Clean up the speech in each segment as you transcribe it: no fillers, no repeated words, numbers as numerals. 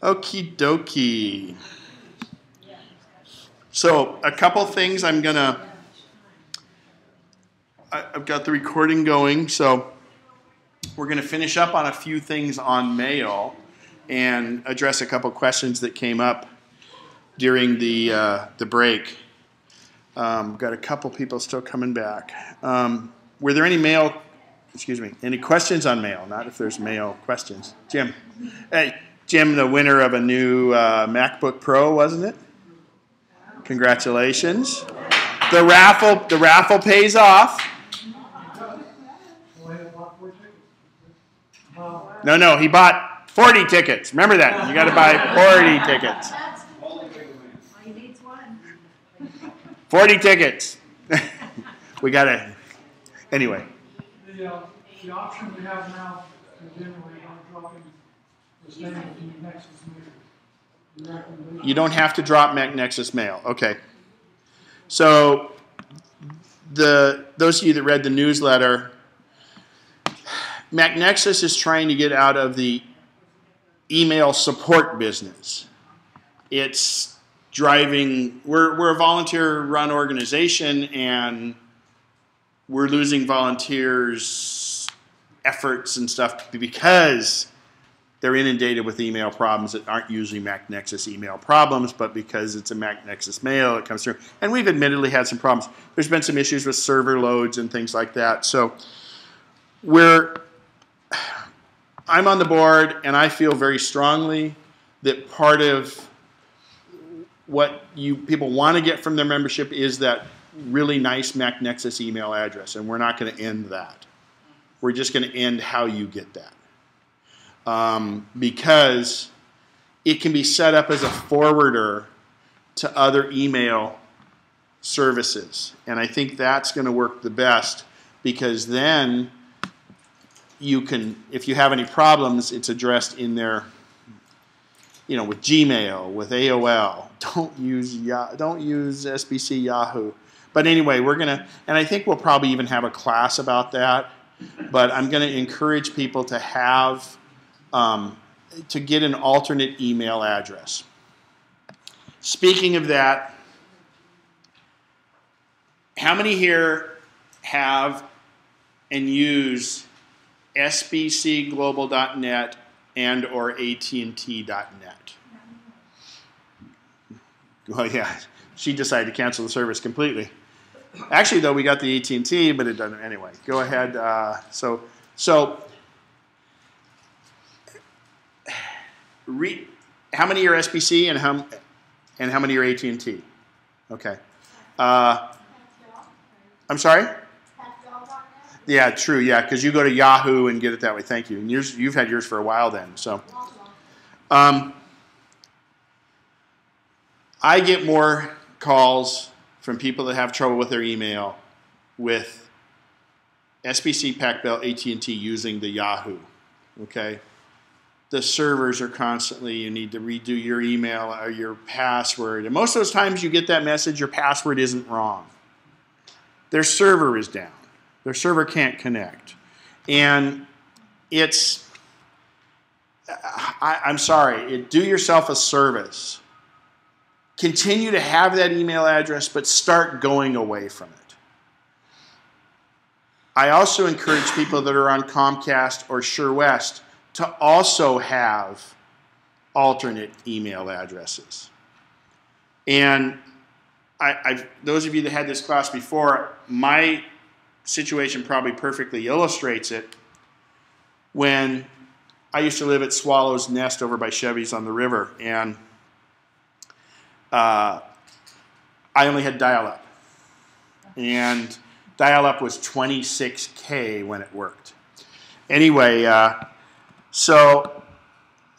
Okie dokie. So a couple things I've got the recording going, so we're gonna finish up on a few things on mail and address a couple questions that came up during the break. Got a couple people still coming back. Were there any any questions on mail? Not if there's mail questions. Jim. Hey, Jim, the winner of a new MacBook Pro, wasn't it? Congratulations. The raffle pays off. No, he bought 40 tickets. Remember that. You got to buy 40 tickets. 40 tickets. We got to, anyway. The option we have now is generally dropping the standard MacNexus mail. You don't have to drop MacNexus mail. Okay. So those of you that read the newsletter, MacNexus is trying to get out of the email support business. It's driving, we're a volunteer-run organization, and we're losing volunteers' efforts and stuff because they're inundated with email problems that aren't usually MacNexus email problems, but because it's a MacNexus mail, it comes through. And we've admittedly had some problems. There's been some issues with server loads and things like that. So I'm on the board, and I feel very strongly that part of what people want to get from their membership is that really nice MacNexus email address, and we're not going to end that. We're just going to end how you get that. Because it can be set up as a forwarder to other email services. And I think that's going to work the best, because then you can, if you have any problems, it's addressed in there, with Gmail, with AOL. Don't use SBC Yahoo. But anyway, and I think we'll probably even have a class about that. But I'm going to encourage people to have, to get an alternate email address. Speaking of that, how many here have and use sbcglobal.net and or AT&T.net? Well, yeah, she decided to cancel the service completely. Actually, though, we got the AT&T, but it doesn't. Anyway, go ahead. So how many are SBC and how many are AT&T? Okay. I'm sorry? Yeah, true. Yeah, because you go to Yahoo and get it that way. Thank you. And you've had yours for a while then. So, I get more calls from people that have trouble with their email with SBC, PacBell, AT&T using the Yahoo. Okay, the servers are constantly, you need to redo your email or your password, and most of those times you get that message, your password isn't wrong. Their server is down. Their server can't connect. And I'm sorry, do yourself a service. Continue to have that email address, but start going away from it. I also encourage people that are on Comcast or SureWest to also have alternate email addresses. And those of you that had this class before, my situation probably perfectly illustrates it. When I used to live at Swallow's Nest over by Chevy's on the river, and I only had dial-up. And dial-up was 26K when it worked. Anyway, so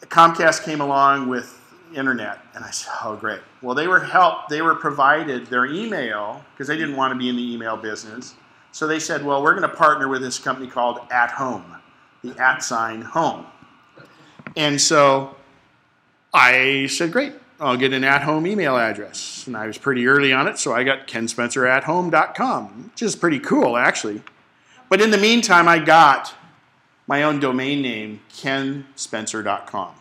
Comcast came along with internet, and I said, oh, great. Well, they were provided their email, because they didn't want to be in the email business. So they said, well, we're going to partner with this company called At Home, the @home. And so I said, great, I'll get an at-home email address. And I was pretty early on it, so I got kenspencer@home.com, which is pretty cool, actually. But in the meantime, I got my own domain name, kenspencer.com.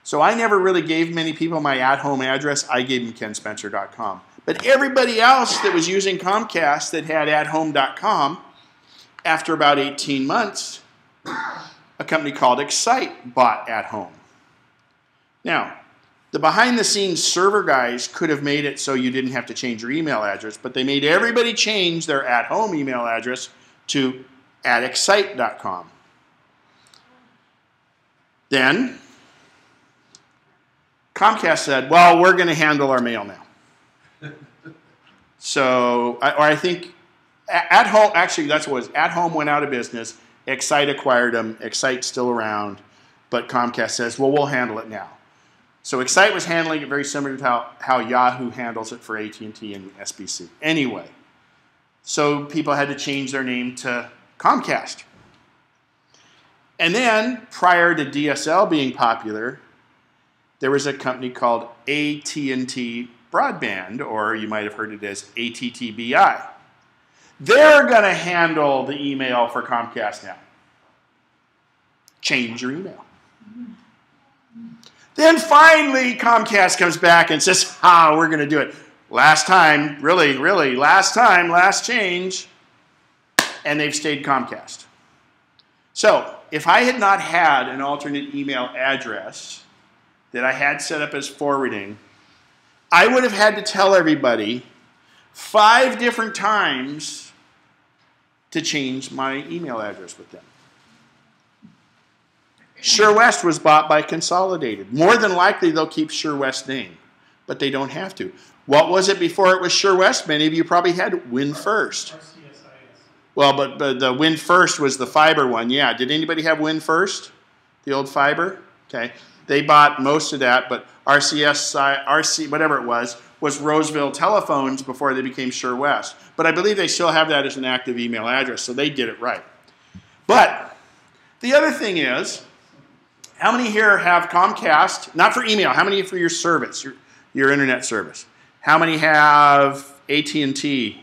So I never really gave many people my at-home address. I gave them kenspencer.com. But everybody else that was using Comcast that had athome.com, after about 18 months, a company called Excite bought At Home. Now, the behind-the-scenes server guys could have made it so you didn't have to change your email address, but they made everybody change their at-home email address to @excite.com. Then, Comcast said, well, we're going to handle our mail now. So, I think At Home, actually that's what it was. At Home went out of business. Excite acquired them. Excite's still around. But Comcast says, well, we'll handle it now. So Excite was handling it very similar to how Yahoo handles it for AT&T and SBC. Anyway, so people had to change their name to Comcast. And then, prior to DSL being popular, there was a company called AT&T Broadband, or you might have heard it as ATTBI. They're going to handle the email for Comcast now. Change your email. Then finally, Comcast comes back and says, we're going to do it. Last time, really, last time, last change, and they've stayed Comcast. So, if I had not had an alternate email address that I had set up as forwarding, I would have had to tell everybody 5 different times to change my email address with them. SureWest was bought by Consolidated. More than likely, they'll keep SureWest's name, but they don't have to. What was it before it was SureWest? Many of you probably had WinFirst. Well, but the WinFirst was the fiber one. Yeah, did anybody have WinFirst? The old fiber? Okay. They bought most of that, but RC, whatever it was Roseville Telephones before they became SureWest. But I believe they still have that as an active email address, so they did it right. But the other thing is, how many here have Comcast? Not for email. How many for your service, your internet service? How many have AT&T?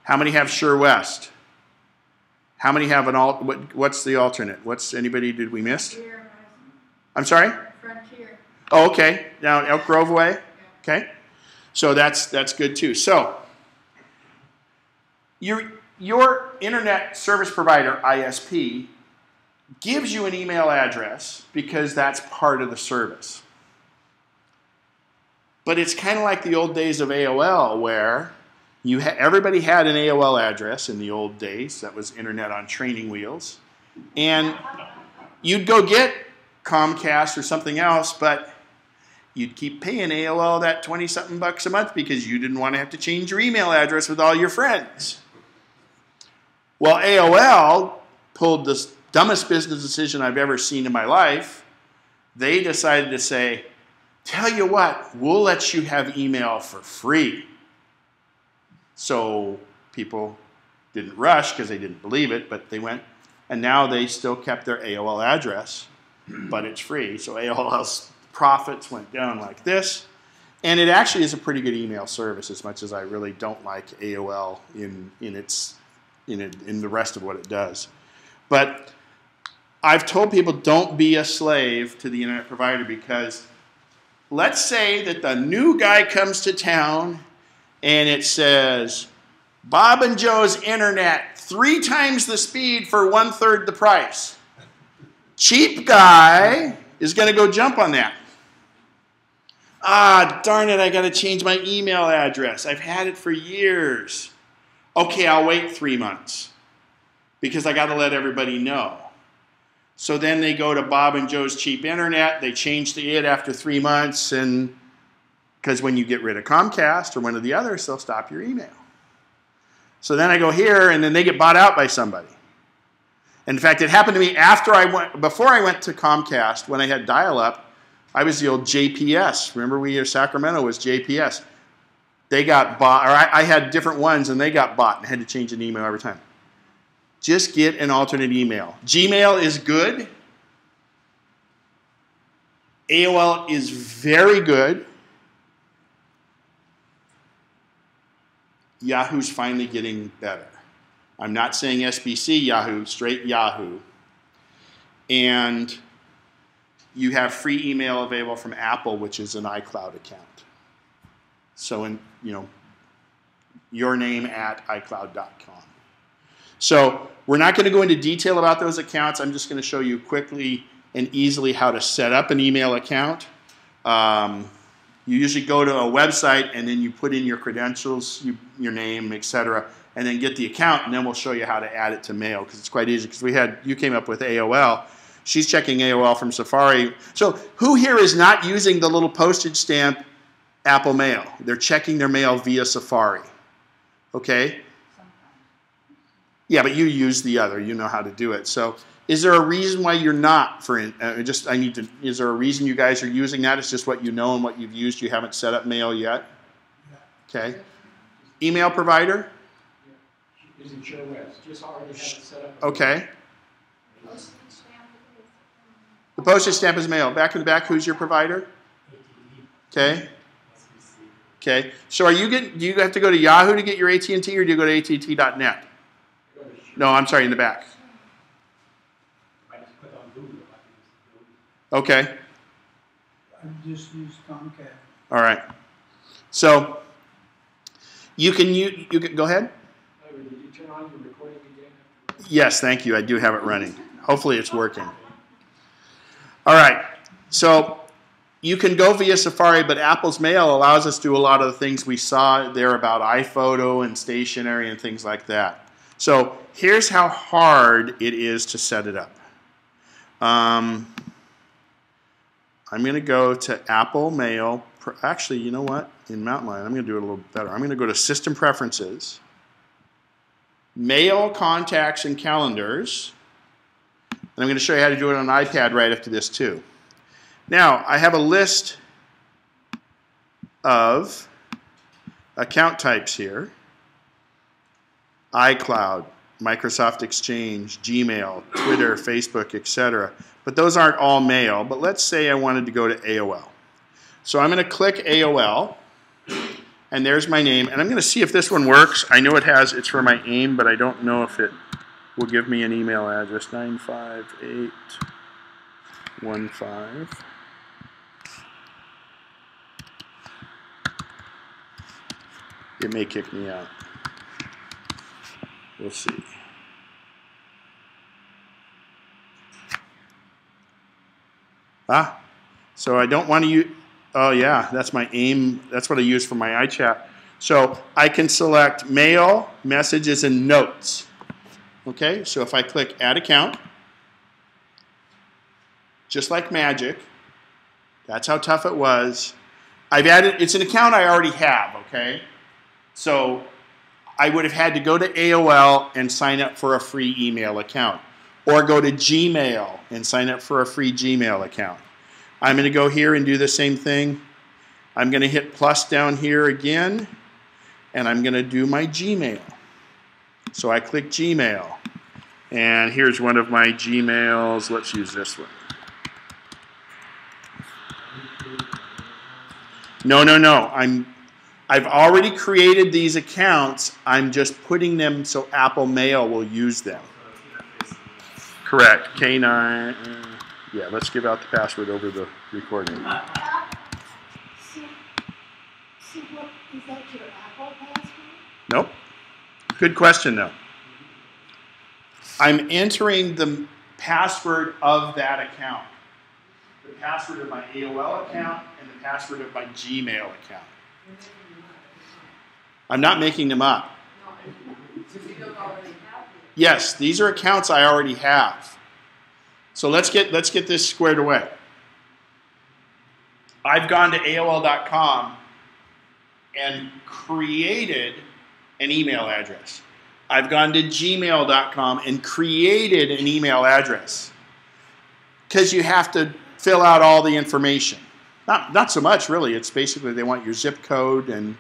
How many have SureWest? How many have what's the alternate? Anybody did we miss? Frontier. I'm sorry? Frontier. Oh, okay. Down Elk Grove way? Okay. So that's good too. So your internet service provider, ISP, gives you an email address because that's part of the service. But it's kind of like the old days of AOL where everybody had an AOL address in the old days. That was internet on training wheels. And you'd go get Comcast or something else, but you'd keep paying AOL that 20-something bucks a month because you didn't want to have to change your email address with all your friends. Well, AOL pulled the dumbest business decision I've ever seen in my life. They decided to say, tell you what, we'll let you have email for free. So people didn't rush because they didn't believe it, but they went, and now they still kept their AOL address, but it's free. So AOL's profits went down like this, and it actually is a pretty good email service, as much as I really don't like AOL in the rest of what it does. But I've told people don't be a slave to the internet provider, because let's say that the new guy comes to town and it says, Bob and Joe's internet, 3 times the speed for 1/3 the price. Cheap guy is going to go jump on that. Darn it, I got to change my email address. I've had it for years. Okay, I'll wait 3 months because I got to let everybody know. So then they go to Bob and Joe's Cheap Internet. They change the it after 3 months, and because when you get rid of Comcast or one of the others, they'll stop your email. So then I go here, and then they get bought out by somebody. In fact, it happened to me before I went to Comcast, when I had dial-up. I was the old JPS. Remember, Sacramento was JPS. They got bought, or I had different ones, and they got bought, and I had to change an email every time. Just get an alternate email. Gmail is good. AOL is very good. Yahoo's finally getting better. I'm not saying SBC Yahoo, straight Yahoo. and you have free email available from Apple, which is an iCloud account. So your name at iCloud.com. So we're not going to go into detail about those accounts. I'm just going to show you quickly and easily how to set up an email account. You usually go to a website and then you put in your credentials, your name, etc., and then get the account, and then we'll show you how to add it to mail, because it's quite easy. Because you came up with AOL. She's checking AOL from Safari. So who here is not using the little postage stamp Apple Mail? They're checking their mail via Safari. Okay? Yeah, but you use the other. You know how to do it. So is there a reason why you're not? Is there a reason you guys are using that? It's just what you know and what you've used. You haven't set up mail yet? Okay. Email provider? Using SureWebs. Just already have it set up. Okay. The postage stamp is mail. Back in the back, who's your provider? Okay. Okay. So do you have to go to Yahoo to get your AT&T, or do you go to att.net? No, I'm sorry, in the back. Okay. I just use Comcast. All right. So you can go ahead. Did you turn on the recording again? Yes, thank you. I do have it running. Hopefully it's working. All right. So you can go via Safari, but Apple's Mail allows us to do a lot of the things we saw there about iPhoto and stationery and things like that. So here's how hard it is to set it up. I'm going to go to Apple Mail. Actually, you know what? In Mountain Lion, I'm going to do it a little better. I'm going to go to System Preferences, Mail, Contacts, and Calendars. And I'm going to show you how to do it on an iPad right after this, too. Now, I have a list of account types here. iCloud, Microsoft Exchange, Gmail, Twitter, Facebook, etc. But those aren't all mail. But let's say I wanted to go to AOL. So I'm going to click AOL, and there's my name. And I'm going to see if this one works. I know it's for my AIM, but I don't know if it will give me an email address. 95815. It may kick me out. We'll see. So I don't want to use, oh yeah, that's my AIM, that's what I use for my iChat. So I can select Mail, Messages, and Notes. Okay, so if I click Add Account, just like magic, that's how tough it was. I've added, it's an account I already have, okay? So I would have had to go to AOL and sign up for a free email account, or go to Gmail and sign up for a free Gmail account. I'm going to go here and do the same thing. I'm going to hit plus down here again, and I'm going to do my Gmail. So I click Gmail, and here's one of my Gmails. Let's use this one. No. I've already created these accounts. I'm just putting them so Apple Mail will use them. Correct. K9. Yeah, let's give out the password over the recording. So what, is that your Apple password? Nope. Good question, though. I'm entering the password of that account. The password of my AOL account and the password of my Gmail account. I'm not making them up. Yes, these are accounts I already have. So let's get this squared away. I've gone to AOL.com and created an email address. I've gone to gmail.com and created an email address. Because you have to fill out all the information. Not so much, really. It's basically they want your zip code and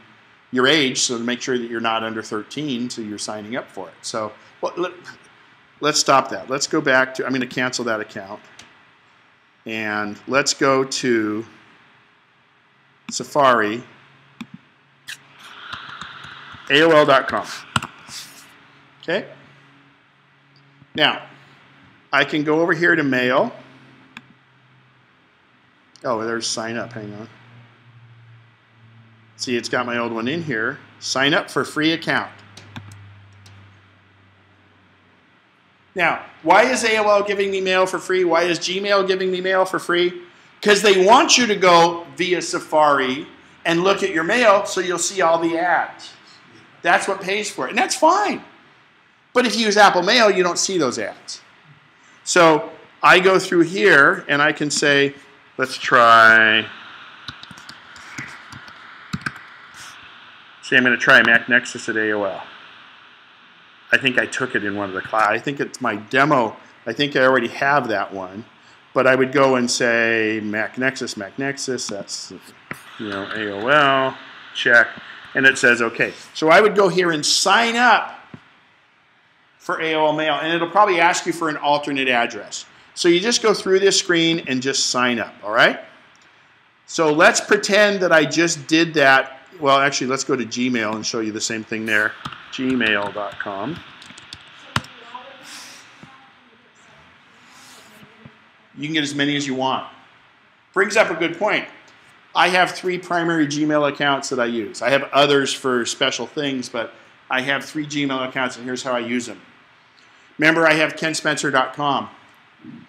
your age, so to make sure that you're not under 13, so you're signing up for it. So let's stop that. Let's go back to, I'm going to cancel that account. And let's go to Safari, AOL.com. Okay? Now, I can go over here to mail. Oh, there's sign up. Hang on. See, it's got my old one in here. Sign up for free account. Now, why is AOL giving me mail for free? Why is Gmail giving me mail for free? Because they want you to go via Safari and look at your mail so you'll see all the ads. That's what pays for it, and that's fine. But if you use Apple Mail, you don't see those ads. So I go through here and I can say, let's try, say I'm going to try MacNexus at AOL. I think I took it in one of the classes. I think it's my demo. I think I already have that one. But I would go and say MacNexus, that's, you know, AOL, check, and it says okay. So I would go here and sign up for AOL Mail, and it'll probably ask you for an alternate address. So you just go through this screen and just sign up, all right? So let's pretend that I just did that. Well, actually, let's go to Gmail and show you the same thing there. Gmail.com. You can get as many as you want. Brings up a good point. I have 3 primary Gmail accounts that I use. I have others for special things, but I have 3 Gmail accounts, and here's how I use them. Remember, I have kenspencer.com.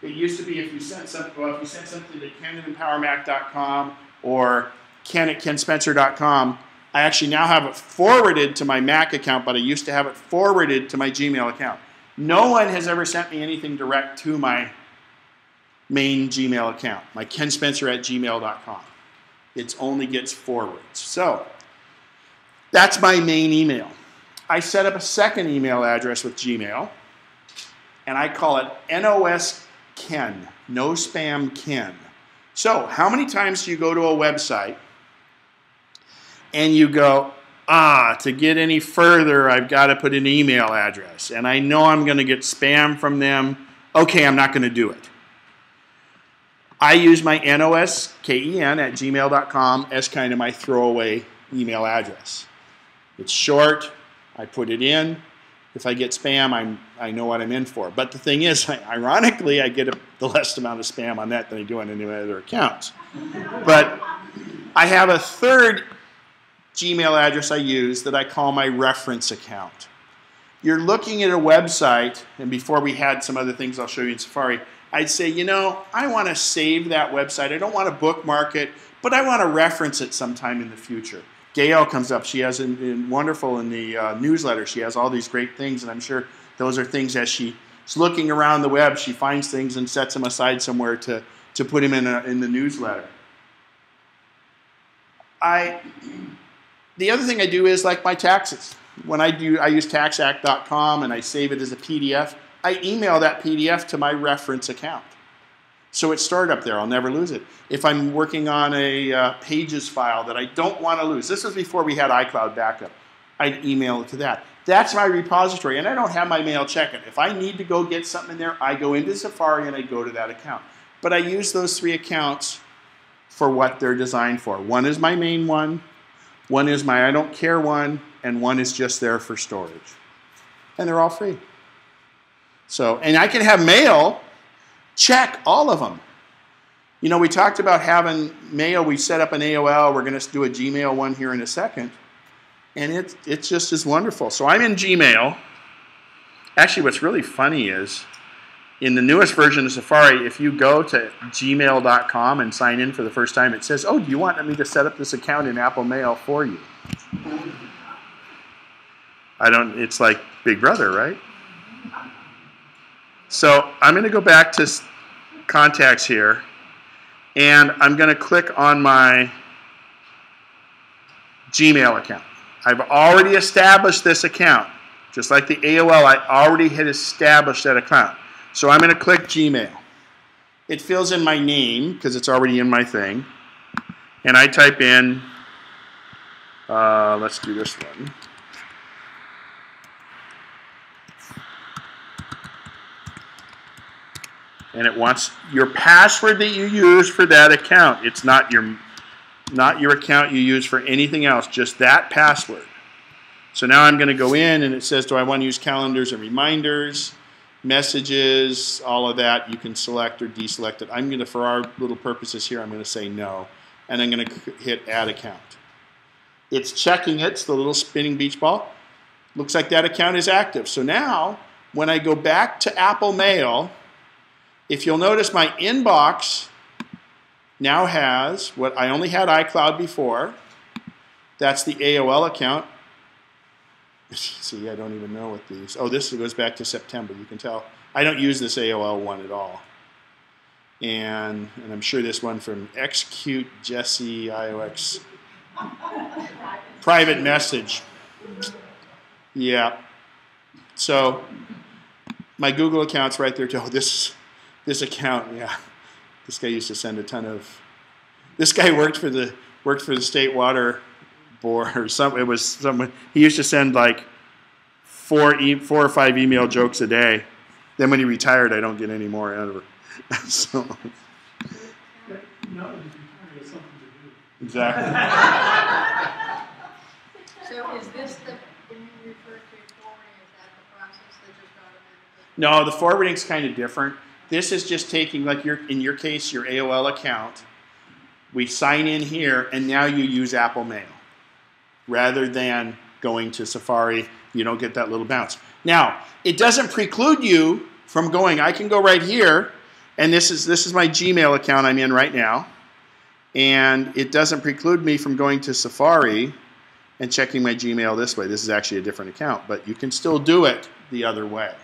It used to be if you sent something, well, if you sent something to ken at empowermac.com or ken at kenspencer.com, I actually now have it forwarded to my Mac account, but I used to have it forwarded to my Gmail account. No one has ever sent me anything direct to my main Gmail account, my kenspencer@gmail.com. It only gets forwards. So that's my main email. I set up a second email address with Gmail, and I call it NOS Ken, no spam Ken. So how many times do you go to a website and you go, to get any further, I've got to put an email address, and I know I'm going to get spam from them. Okay, I'm not going to do it. I use my NOSKEN@gmail.com as kind of my throwaway email address. It's short. I put it in. If I get spam, I know what I'm in for. But the thing is, ironically, I get the less amount of spam on that than I do on any of my other accounts. But I have a third Gmail address I use that I call my reference account. You're looking at a website, and before we had some other things I'll show you in Safari, I'd say, you know, I want to save that website. I don't want to bookmark it, but I want to reference it sometime in the future. Gail comes up. She has wonderful in the newsletter. She has all these great things, and I'm sure those are things as she's looking around the web, she finds things and sets them aside somewhere to put them in the newsletter. The other thing I do is like my taxes. When I use taxact.com and I save it as a PDF. I email that PDF to my reference account. So it's stored up there. I'll never lose it. If I'm working on a Pages file that I don't want to lose, this was before we had iCloud backup, I'd email it to that. That's my repository, and I don't have my mail check-in. If I need to go get something in there, I go into Safari and I go to that account. But I use those 3 accounts for what they're designed for. One is my main one is my I don't care one, and one is just there for storage. And they're all free. So, and I can have mail check all of them. You know, we talked about having mail. We set up an AOL. We're going to do a Gmail one here in a second. And it's just as wonderful. So I'm in Gmail. Actually, what's really funny is in the newest version of Safari, if you go to gmail.com and sign in for the first time, it says, oh, do you want me to set up this account in Apple Mail for you? It's like Big Brother, right? So I'm going to go back to contacts here, and I'm going to click on my Gmail account. I've already established this account. Just like the AOL, I already had established that account. So I'm going to click Gmail. It fills in my name, because it's already in my thing. And I type in, let's do this one. And it wants your password that you use for that account. It's not your account you use for anything else, just that password. So now I'm going to go in, and it says, do I want to use calendars and reminders? Messages, all of that, you can select or deselect it. I'm going to, for our little purposes here, I'm going to say no. And I'm going to hit add account. It's checking it. It's the little spinning beach ball. Looks like that account is active. So now, when I go back to Apple Mail, if you'll notice my inbox now has what I only had iCloud before. That's the AOL account. See, I don't even know what these. Oh, this goes back to September. You can tell. I don't use this AOL one at all. And I'm sure this one from Xcute Jesse IOX. Private message. Yeah. So my Google account's right there too. Oh, this account, yeah. This guy used to send a ton of. This guy worked for the state water board or something. It was someone. He used to send like four or five email jokes a day. Then when he retired, I don't get any more out of it. So. Now that he's retired, it's something to do. Exactly. So is this the, when you refer to forwarding, is that the process that just automatically? No, the forwarding's kind of different. This is just taking, like in your case, your AOL account. We sign in here, and now you use Apple Mail. Rather than going to Safari, you don't get that little bounce. Now, it doesn't preclude you from going. I can go right here, and this is my Gmail account I'm in right now. And it doesn't preclude me from going to Safari and checking my Gmail this way. This is actually a different account, but you can still do it the other way.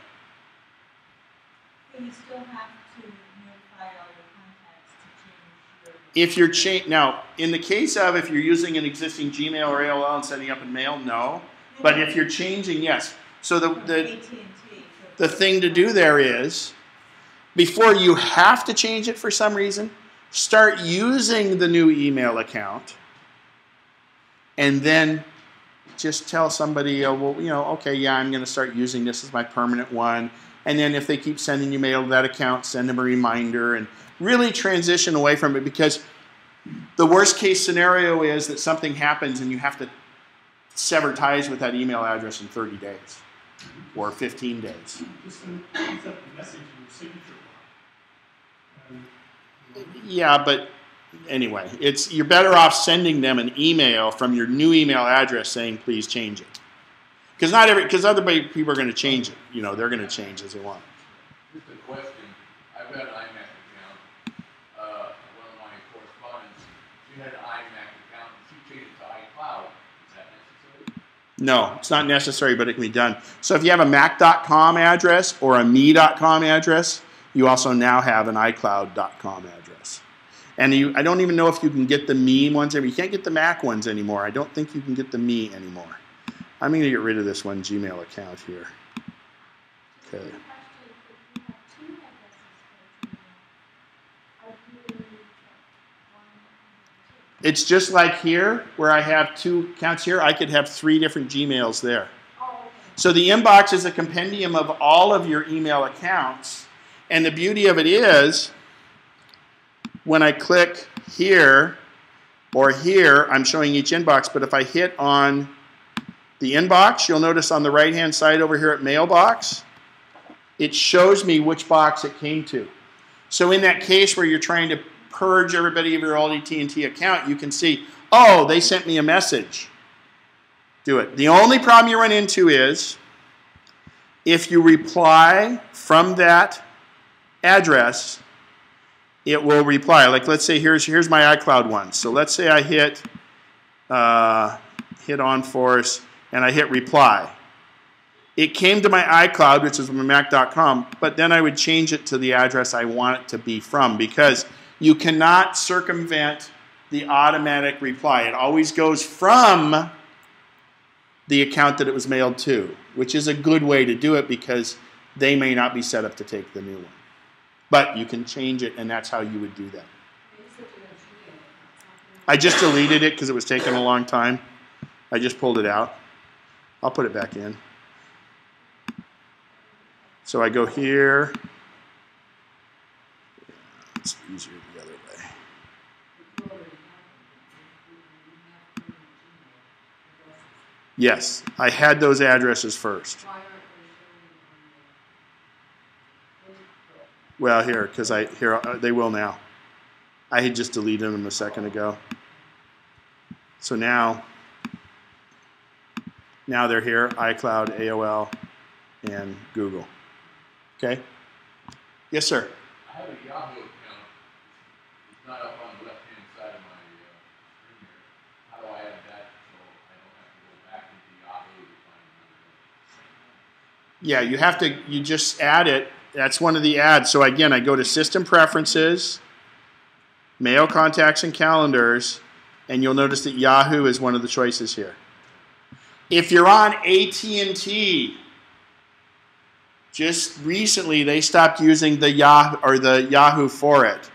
You still have to notify all your contacts to change your... If you're now, in the case of if you're using an existing Gmail or AOL and setting up in Mail, no. But if you're changing, yes. So the thing to do there is, before you have to change it for some reason, start using the new email account, and then just tell somebody, well, okay, yeah, I'm going to start using this as my permanent one. And then if they keep sending you mail to that account, send them a reminder and really transition away from it, because the worst case scenario is that something happens and you have to sever ties with that email address in 30 days or 15 days. Just set the message in your signature block. Yeah, but anyway, you're better off sending them an email from your new email address saying, please change it. Because other people are going to change it. They're going to change as they want. Just a question. I've got an iMac account. One of my correspondents, she had an iMac account, and she changed it to iCloud. Is that necessary? No, it's not necessary, but it can be done. So if you have a Mac.com address or a Me.com address, you also now have an iCloud.com address. And I don't even know if you can get the Me ones. You can't get the Mac ones anymore. I don't think you can get the Me anymore. I'm going to get rid of this one Gmail account here. Okay. It's just like here, where I have two accounts here. I could have 3 different Gmails there. So the inbox is a compendium of all of your email accounts. And the beauty of it is, when I click here or here, I'm showing each inbox. But if I hit on the inbox, you'll notice on the right-hand side over here at Mailbox, it shows me which box it came to. So in that case where you're trying to purge everybody of your old AT&T account, you can see, oh, they sent me a message. Do it. The only problem you run into is if you reply from that address, it will reply. Like, let's say here's my iCloud one. So let's say I hit on force and I hit reply. It came to my iCloud, which is my Mac.com, but then I would change it to the address I want it to be from, because you cannot circumvent the automatic reply. It always goes from the account that it was mailed to, which is a good way to do it because they may not be set up to take the new one. But you can change it, and that's how you would do that. I just deleted it because it was taking a long time. I just pulled it out. I'll put it back in. So I go here. It's easier the other way. Yes, I had those addresses first. Well, here, because they will now. I had just deleted them a second ago. So now they're here, iCloud, AOL, and Google. Okay? Yes, sir? I have a Yahoo account. It's not up on the left-hand side of my screen here. How do I add that so I don't have to go back into Yahoo to find another? Yeah, you just add it. That's one of the ads. So again, I go to System Preferences, Mail, Contacts, and Calendars, and you'll notice that Yahoo is one of the choices here. If you're on AT&T, just recently they stopped using the Yahoo for it.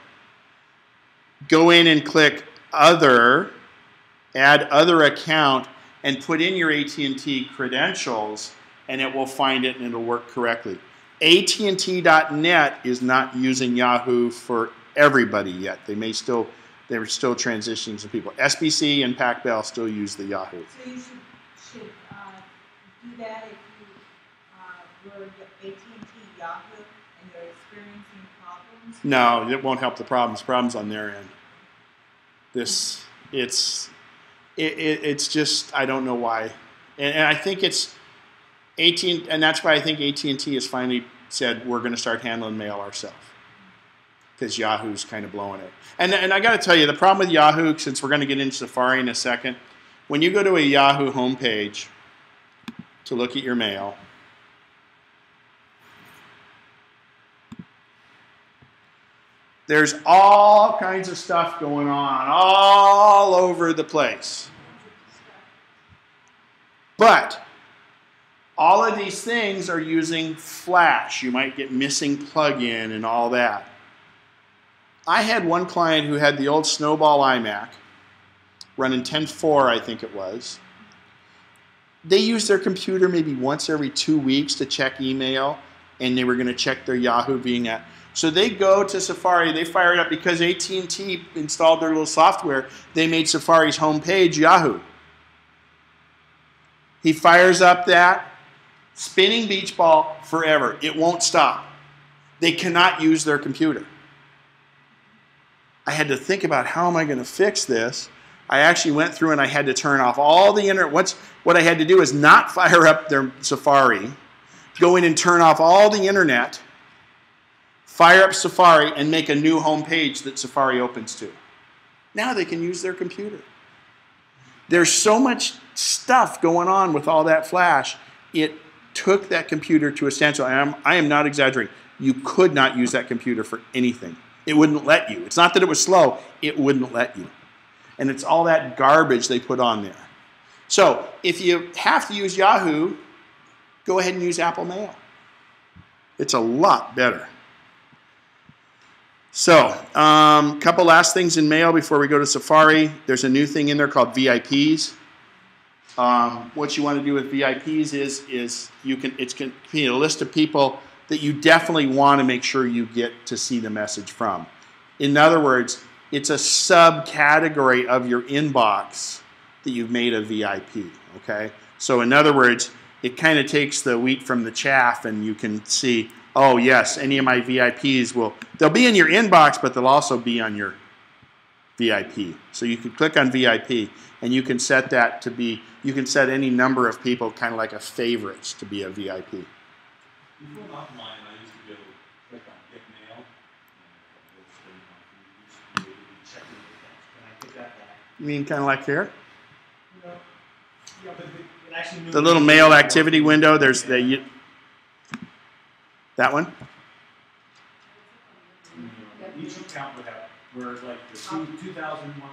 Go in and click Other, add Other Account, and put in your AT&T credentials, and it will find it and it'll work correctly. AT&T.net is not using Yahoo for everybody yet. They're still transitioning some people. SBC and PacBell still use the Yahoo. So you should do that if you were AT&T Yahoo and you're experiencing problems? No, it won't help the problems. Problems on their end. It's just, I don't know why. And I think it's AT&T, and that's why I think AT&T has finally said we're going to start handling mail ourselves, because Yahoo's kind of blowing it. And I got to tell you, the problem with Yahoo, since we're going to get into Safari in a second, when you go to a Yahoo homepage to look at your mail, there's all kinds of stuff going on all over the place. But all of these things are using Flash. You might get missing plug-in and all that. I had one client who had the old Snowball iMac running 10.4, I think it was. They used their computer maybe once every 2 weeks to check email, and they were going to check their Yahoo VNet. So they go to Safari, they fire it up because AT&T installed their little software. They made Safari's homepage Yahoo. He fires up that spinning beach ball forever. It won't stop. They cannot use their computer. I had to think about how am I going to fix this. I actually went through and I had to turn off all the internet. What I had to do is not fire up their Safari, go in and turn off all the internet, fire up Safari, and make a new home page that Safari opens to. Now they can use their computer. There's so much stuff going on with all that Flash. It took that computer to a standstill. I am not exaggerating. You could not use that computer for anything. It wouldn't let you. It's not that it was slow. It wouldn't let you. And it's all that garbage they put on there. So if you have to use Yahoo, go ahead and use Apple Mail. It's a lot better. So, couple last things in Mail before we go to Safari. There's a new thing in there called VIPs. What you want to do with VIPs is it's can be a list of people that you definitely want to make sure you get to see the message from. In other words, it's a subcategory of your inbox that you've made a VIP. Okay. So in other words, it kind of takes the wheat from the chaff, and you can see, oh yes, any of my VIPs they'll be in your inbox, but they'll also be on your VIP. So you can click on VIP, and you can set that to be, you can set any number of people, kind of like a favorites, to be a VIP. Before offline, I used to be able to click on Get Mail, and it would check in the accounts. Can I get that back? You mean kind of like here? No. Yeah, but it actually knew The little mail activity window, there's that one? Each account would have, whereas like the 2001.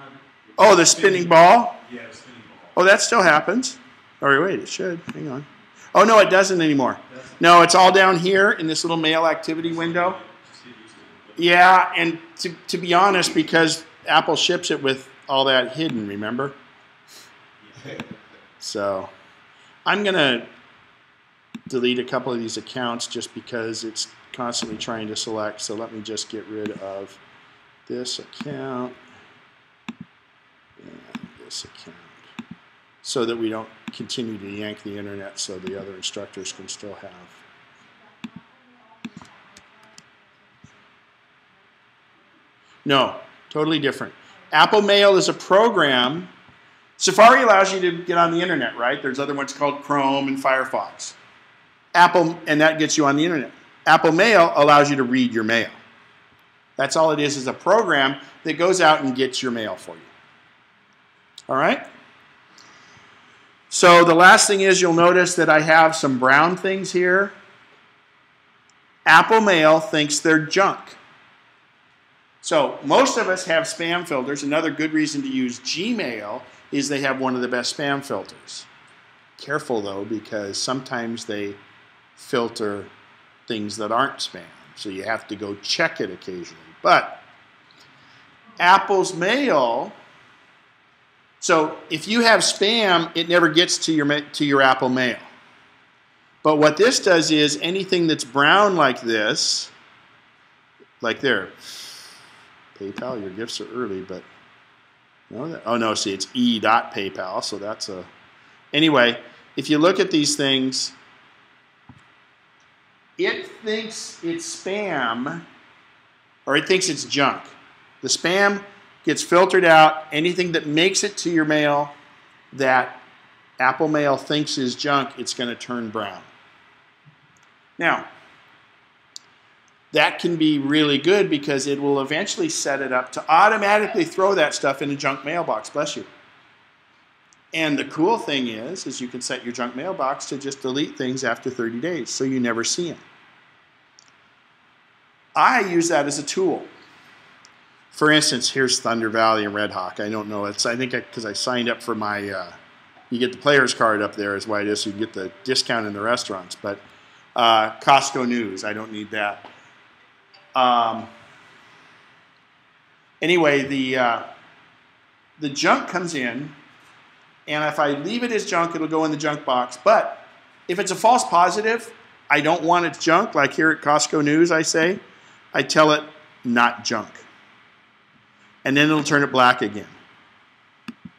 Oh, the spinning ball? Yeah, the spinning ball. Oh, that still happens. Or wait, it should. Hang on. Oh, no, it doesn't anymore. No, it's all down here in this little mail activity window. Yeah, and to be honest, because Apple ships it with all that hidden, remember? So I'm going to delete a couple of these accounts just because it's constantly trying to select. So let me just get rid of this account and this account so that we don't continue to yank the internet so the other instructors can still have. No, totally different. Apple Mail is a program. Safari allows you to get on the internet, right? There's other ones called Chrome and Firefox. And that gets you on the internet. Apple Mail allows you to read your mail. That's all it is a program that goes out and gets your mail for you. All right? So the last thing is you'll notice that I have some brown things here. Apple Mail thinks they're junk. So most of us have spam filters. Another good reason to use Gmail is they have one of the best spam filters. Careful though, because sometimes they filter things that aren't spam. So you have to go check it occasionally. But Apple's Mail, so if you have spam, it never gets to your Apple Mail. But what this does is anything that's brown like this, like there, PayPal, your gifts are early, but no, oh no, see, it's e.paypal, so that's a, anyway, if you look at these things, it thinks it's spam, or it thinks it's junk. The spam gets filtered out. Anything that makes it to your mail that Apple Mail thinks is junk, it's going to turn brown. Now, that can be really good because it will eventually set it up to automatically throw that stuff in a junk mailbox. Bless you. And the cool thing is you can set your junk mailbox to just delete things after 30 days so you never see them. I use that as a tool. For instance, here's Thunder Valley and Red Hawk. I don't know. It's, I think because I signed up for my, you get the player's card up there is why it is, so you get the discount in the restaurants. But Costco News, I don't need that. Anyway, the junk comes in, and if I leave it as junk, it'll go in the junk box. But if it's a false positive, I don't want it junk, like here at Costco News I tell it not junk. And then it'll turn it black again.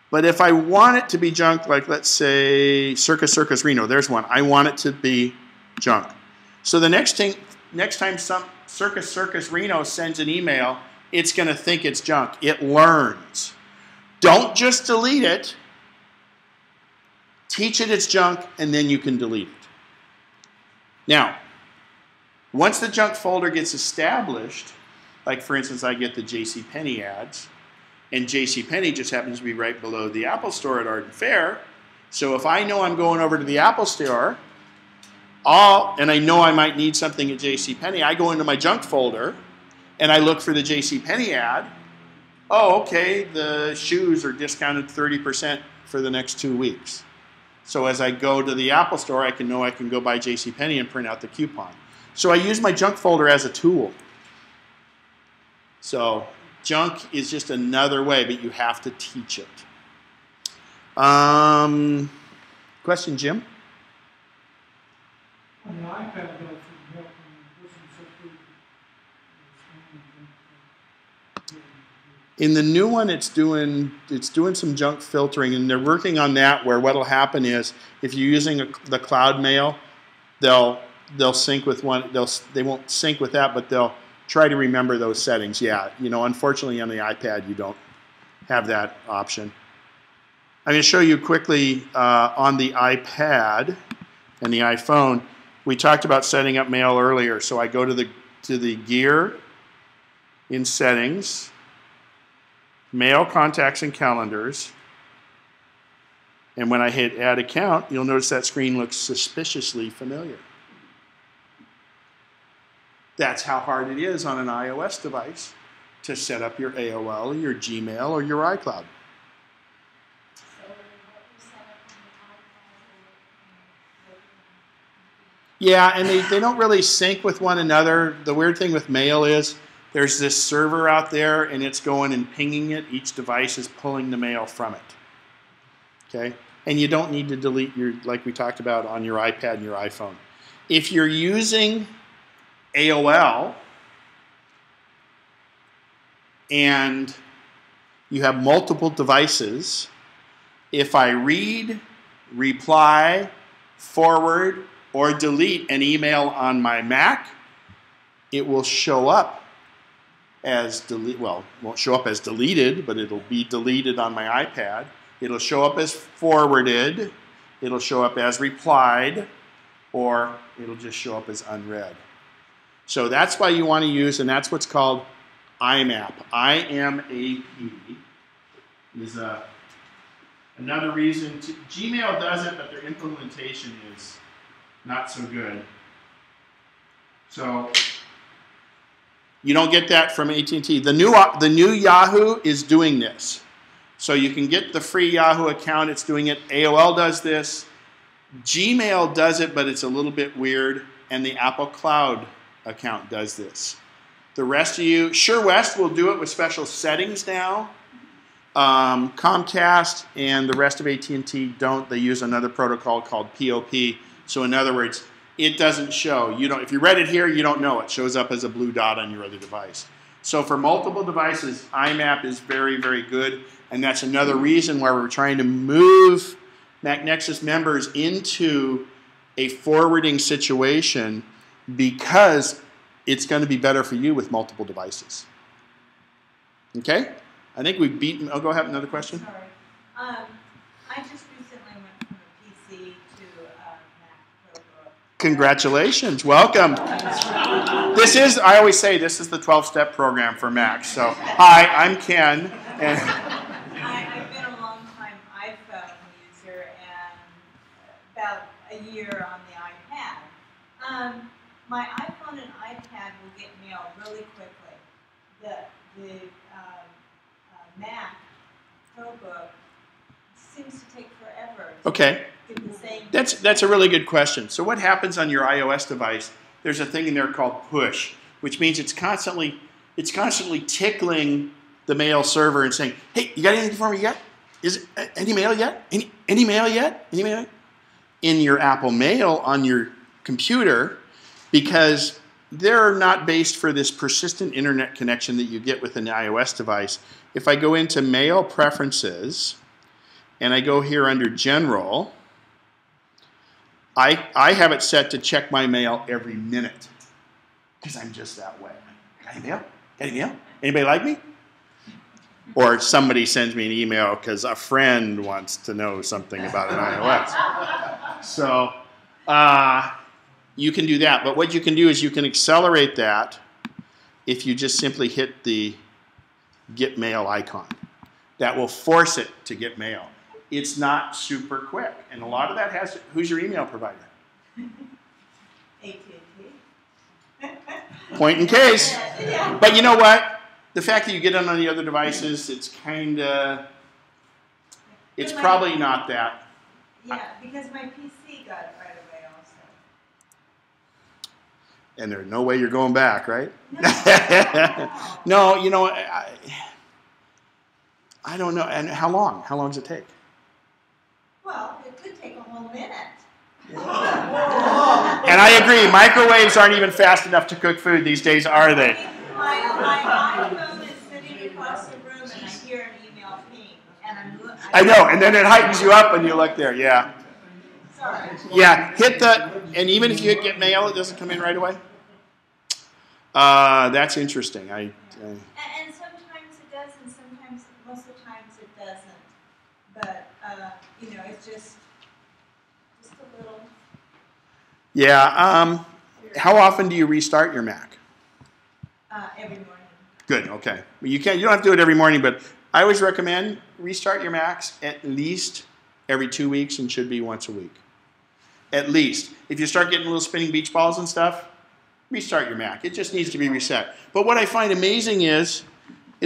But if I want it to be junk, like let's say Circus Reno, there's one. I want it to be junk. So the next time some Circus Reno sends an email, it's going to think it's junk. It learns. Don't just delete it. Teach it it's junk, and then you can delete it. Now, once the junk folder gets established, like for instance, I get the JCPenney ads, and JCPenney just happens to be right below the Apple Store at Arden Fair. So if I know I'm going over to the Apple Store, and I know I might need something at JCPenney, I go into my junk folder, and I look for the JCPenney ad. Oh, okay, the shoes are discounted 30% for the next 2 weeks. So as I go to the Apple Store, I can go buy JCPenney and print out the coupon. So I use my junk folder as a tool. So junk is just another way, but you have to teach it. Question, Jim? On the iPad, though, for the help, in the new one, it's doing some junk filtering, and they're working on that. Where what'll happen is, if you're using the cloud mail, they'll sync with one. They won't sync with that, but they'll try to remember those settings. Yeah, unfortunately on the iPad you don't have that option. I'm going to show you quickly on the iPad and the iPhone. We talked about setting up mail earlier, so I go to the gear in settings, mail, contacts, and calendars, and when I hit add account, you'll notice that screen looks suspiciously familiar. That's how hard it is on an iOS device to set up your AOL, your Gmail, or your iCloud. Yeah, and they don't really sync with one another. The weird thing with mail is there's this server out there, and it's going and pinging it. Each device is pulling the mail from it. Okay? And you don't need to delete like we talked about on your iPad and your iPhone. If you're using AOL and you have multiple devices, if I read, reply, forward, or delete an email on my Mac, it will show up as delete. Well, it won't show up as deleted, but it'll be deleted on my iPad. It'll show up as forwarded. It'll show up as replied, or it'll just show up as unread. So that's why you want to use, and that's what's called IMAP. IMAP is another reason to, Gmail does it, but their implementation is not so good. So you don't get that from AT&T. The new Yahoo is doing this. So you can get the free Yahoo account. It's doing it. AOL does this. Gmail does it, but it's a little bit weird. And the Apple Cloud account does this. The rest of you, SureWest will do it with special settings now. Comcast and the rest of AT&T don't. They use another protocol called POP. So in other words, it doesn't show. You don't. If you read it here, you don't know. It shows up as a blue dot on your other device. So for multiple devices, IMAP is very, very good. And that's another reason why we're trying to move MacNexus members into a forwarding situation, because it's going to be better for you with multiple devices. Okay? I think we've beaten. Oh, go ahead. Another question? Sorry. I just recently went from a PC to a Mac Notebook. Congratulations. Welcome. This is, I always say, this is the 12-step program for Mac. So, hi, I'm Ken. And I've been a long time iPhone user and about a year on the iPad. My iPhone and iPad will get mail really quickly. The Mac Notebook seems to take forever. okay. Get the same. That's a really good question. So what happens on your iOS device, there's a thing in there called push, which means it's constantly tickling the mail server and saying, hey, you got anything for me yet? Is it any mail yet? Any mail yet? Any mail? In your Apple Mail on your computer, because they're not based for this persistent internet connection that you get with an iOS device. If I go into Mail Preferences, and I go here under General, I have it set to check my mail every minute, because I'm just that way. Got any mail? Got any mail? Anybody like me? Or somebody sends me an email because a friend wants to know something about an iOS. So you can do that. But what you can do is you can accelerate that if you just simply hit the Get Mail icon. That will force it to get mail. It's not super quick. And a lot of that has, who's your email provider? AT&T. Point in case. But you know what? The fact that you get it on the other devices, it's probably not that. Yeah, because my PC got it right away also. And there's no way you're going back, right? No. No, you know, I don't know. And how long? How long does it take? Well, it could take a whole minute. And I agree, microwaves aren't even fast enough to cook food these days, are they? My iPhone is sitting across the room and I hear an email ping. And I know, and then it heightens you up when you look there, yeah. Sorry. Yeah, hit the, and even if you hit Get Mail, it doesn't come in right away? That's interesting. And sometimes it does, and sometimes, most of the times it doesn't. But, you know, it's just a little. Yeah, how often do you restart your Mac? Every morning. Good, okay. You don't have to do it every morning, but I always recommend restart your Macs at least every 2 weeks and should be once a week. At least. If you start getting little spinning beach balls and stuff, restart your Mac. It just needs to be reset. But what I find amazing is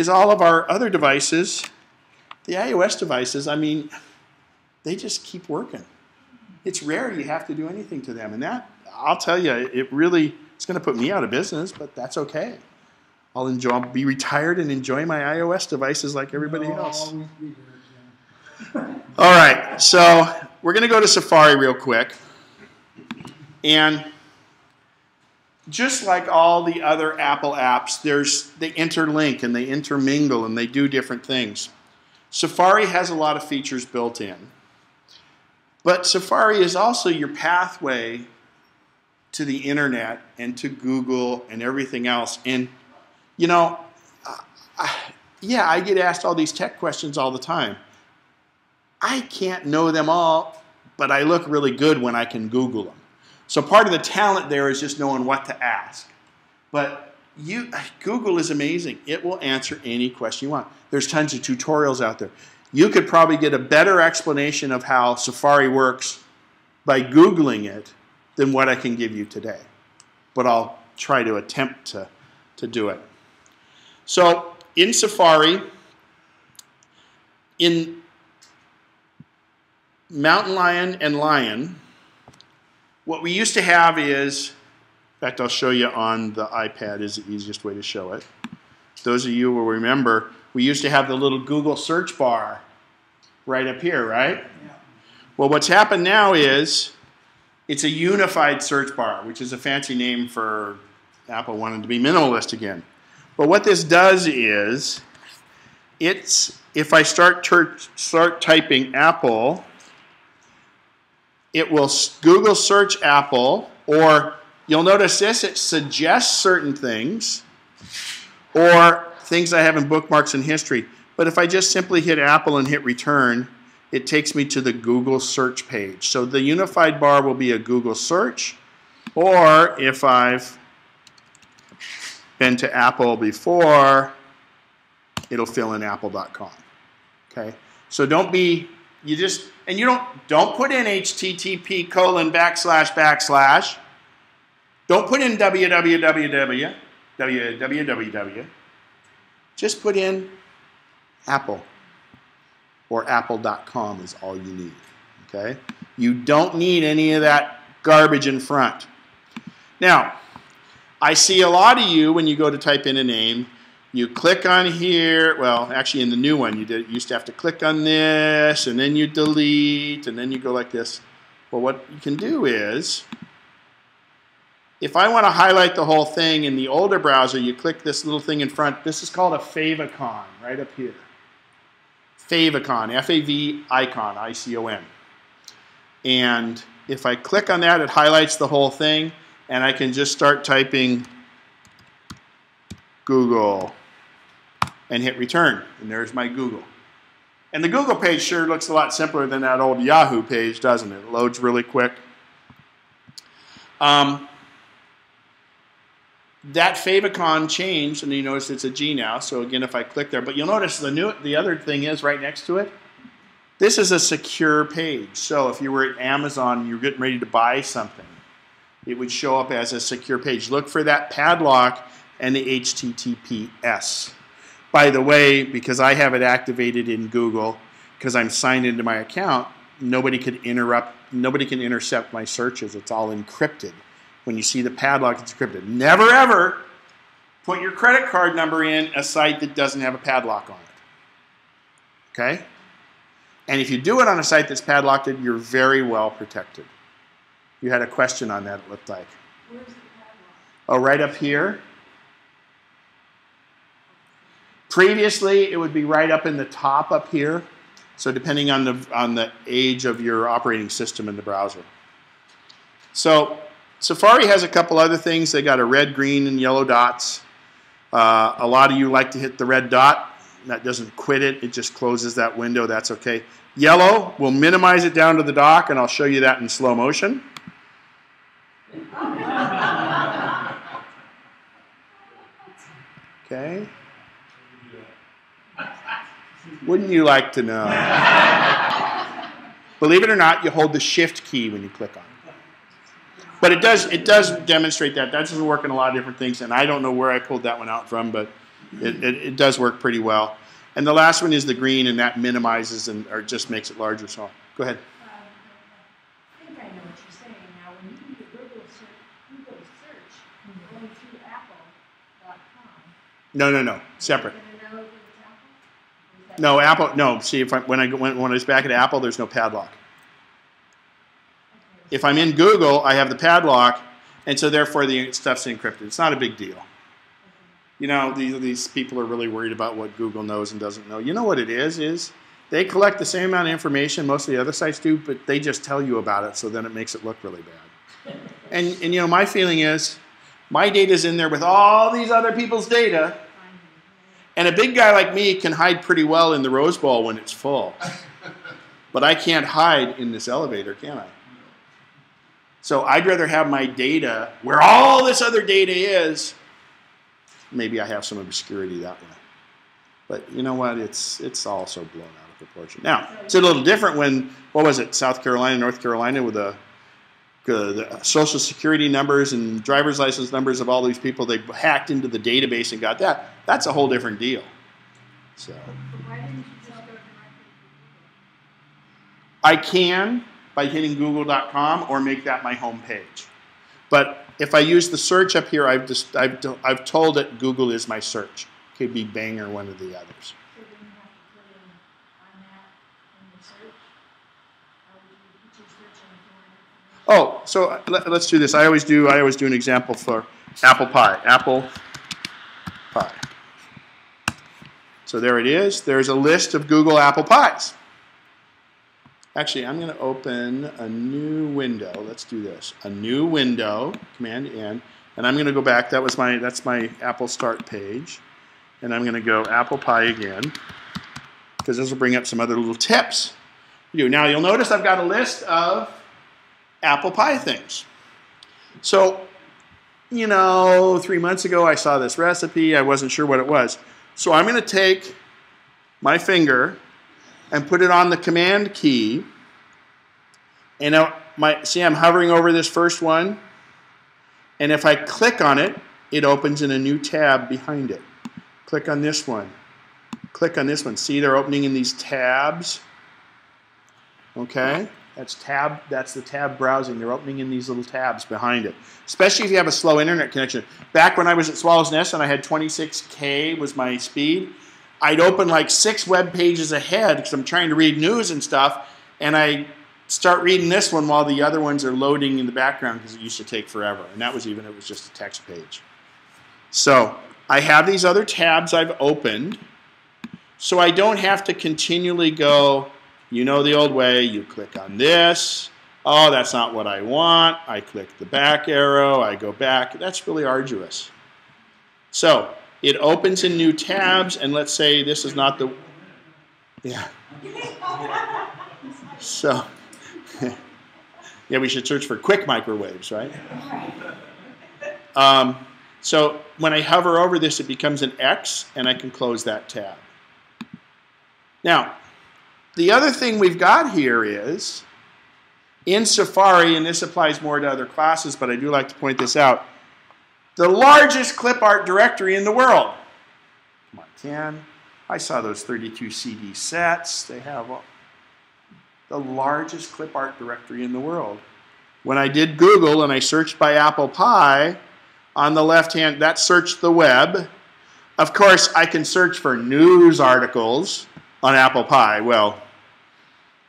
all of our other devices, the iOS devices, I mean, they just keep working. It's rare you have to do anything to them. And that, I'll tell you, it really, it's going to put me out of business, but that's okay. I'll be retired and enjoy my iOS devices like everybody else. All right, so we're going to go to Safari real quick. And just like all the other Apple apps, they interlink and they intermingle and they do different things. Safari has a lot of features built in. But Safari is also your pathway to the internet and to Google and everything else. And, you know, yeah, I get asked all these tech questions all the time. I can't know them all, but I look really good when I can Google them. So part of the talent there is just knowing what to ask. But Google is amazing. It will answer any question you want. There's tons of tutorials out there. You could probably get a better explanation of how Safari works by Googling it than what I can give you today. But I'll try to attempt to do it. So in Safari, in Mountain Lion and Lion, what we used to have is, in fact, I'll show you on the iPad is the easiest way to show it. Those of you will remember, we used to have the little Google search bar right up here, right? Yeah. Well, what's happened now is it's a unified search bar, which is a fancy name for Apple wanting to be minimalist again. But what this does is, if I start typing Apple, it will Google search Apple, or you'll notice this, it suggests certain things, or things I have in bookmarks and history. But if I just simply hit Apple and hit return, it takes me to the Google search page. So the unified bar will be a Google search, or if I've been to Apple before, it'll fill in apple.com. Okay? So don't be, and you don't put in http://. Don't put in www. Just put in Apple, or apple.com is all you need. Okay? You don't need any of that garbage in front. Now, I see a lot of you, when you go to type in a name, you click on here. Well, actually in the new one, you used to have to click on this, and then you delete, and then you go like this. Well, what you can do is, if I want to highlight the whole thing in the older browser, you click this little thing in front. This is called a favicon, right up here. Favicon, F-A-V-icon, I-C-O-N. And if I click on that, it highlights the whole thing, and I can just start typing Google and hit return, and there's my Google. And the Google page sure looks a lot simpler than that old Yahoo page, doesn't it? It loads really quick. That favicon changed, and you notice it's a G now. So again, if I click there, but you'll notice the other thing is right next to it. This is a secure page. So if you were at Amazon and you're getting ready to buy something, it would show up as a secure page. Look for that padlock and the HTTPS. By the way, because I have it activated in Google, because I'm signed into my account, nobody can intercept my searches. It's all encrypted. When you see the padlock, it's encrypted. Never ever put your credit card number in a site that doesn't have a padlock on it. Okay? And if you do it on a site that's padlocked, you're very well protected. You had a question on that, it looked like. Where's the padlock? Oh, right up here. Previously, it would be right up in the top up here. So depending on the age of your operating system in the browser. So Safari has a couple other things. They got a red, green, and yellow dots. A lot of you like to hit the red dot. That doesn't quit it. It just closes that window. That's okay. Yellow will minimize it down to the dock, and I'll show you that in slow motion. Okay. Wouldn't you like to know? Believe it or not, you hold the shift key when you click on it. But it does demonstrate that. That doesn't work in a lot of different things, and I don't know where I pulled that one out from, but it does work pretty well. And the last one is the green, and that minimizes or just makes it larger. So go ahead. I think I know what you're saying now. When you do the Google search, you're going through apple.com. No. Separate. No, Apple. No. See, when I was back at Apple, there's no padlock. If I'm in Google, I have the padlock, and so therefore the stuff's encrypted. It's not a big deal. You know, these people are really worried about what Google knows and doesn't know. You know what it is they collect the same amount of information most of the other sites do, but they just tell you about it, so then it makes it look really bad. And you know, my feeling is, my data's in there with all these other people's data, And a big guy like me can hide pretty well in the Rose Bowl when it's full. But I can't hide in this elevator, can I? So I'd rather have my data where all this other data is. Maybe I have some obscurity that way. But you know what? It's also blown out of proportion. Now, it's a little different when, what was it, South Carolina, North Carolina, with the social security numbers and driver's license numbers of all these people, they hacked into the database and got that. That's a whole different deal. So Why didn't you just go directly to I can by hitting google.com or make that my home page. But if I use the search up here, I've told it Google is my search. Could be Bing or one of the others. So then you have to put in IMAC in the search? How would you put your search in if you wanted information? Oh, so let's do this. I always do an example for apple pie. Apple pie. So there it is. There's a list of Google apple pies. Actually, I'm going to open a new window. Let's do this. A new window, Command N, and I'm going to go back. That's my Apple Start page, and I'm going to go apple pie again because this will bring up some other little tips. Now you'll notice I've got a list of apple pie things. So, 3 months ago I saw this recipe. I wasn't sure what it was. So I'm going to take my finger and put it on the Command key. And now, see, I'm hovering over this first one. And if I click on it, it opens in a new tab behind it. Click on this one. Click on this one. See, they're opening in these tabs. Okay? That's the tab browsing. They're opening in these little tabs behind it. Especially if you have a slow internet connection. Back when I was at Swallow's Nest and I had 26K was my speed, I'd open like 6 web pages ahead because I'm trying to read news and stuff, and I start reading this one while the other ones are loading in the background because it used to take forever. And that was it was just a text page. So I have these other tabs I've opened, so I don't have to continually go, the old way, you click on this. Oh, that's not what I want. I click the back arrow. I go back. That's really arduous. So it opens in new tabs, and let's say this is not the, yeah. So, yeah, we should search for quick microwaves, right? So when I hover over this, it becomes an X, and I can close that tab. Now, the other thing we've got here is, in Safari, and this applies more to other classes, but I do like to point this out, the largest clip art directory in the world. Come on, Ken. I saw those 32 CD sets. They have the largest clip art directory in the world. When I did Google and I searched by apple pie, on the left hand, that searched the web. Of course, I can search for news articles on apple pie. Well,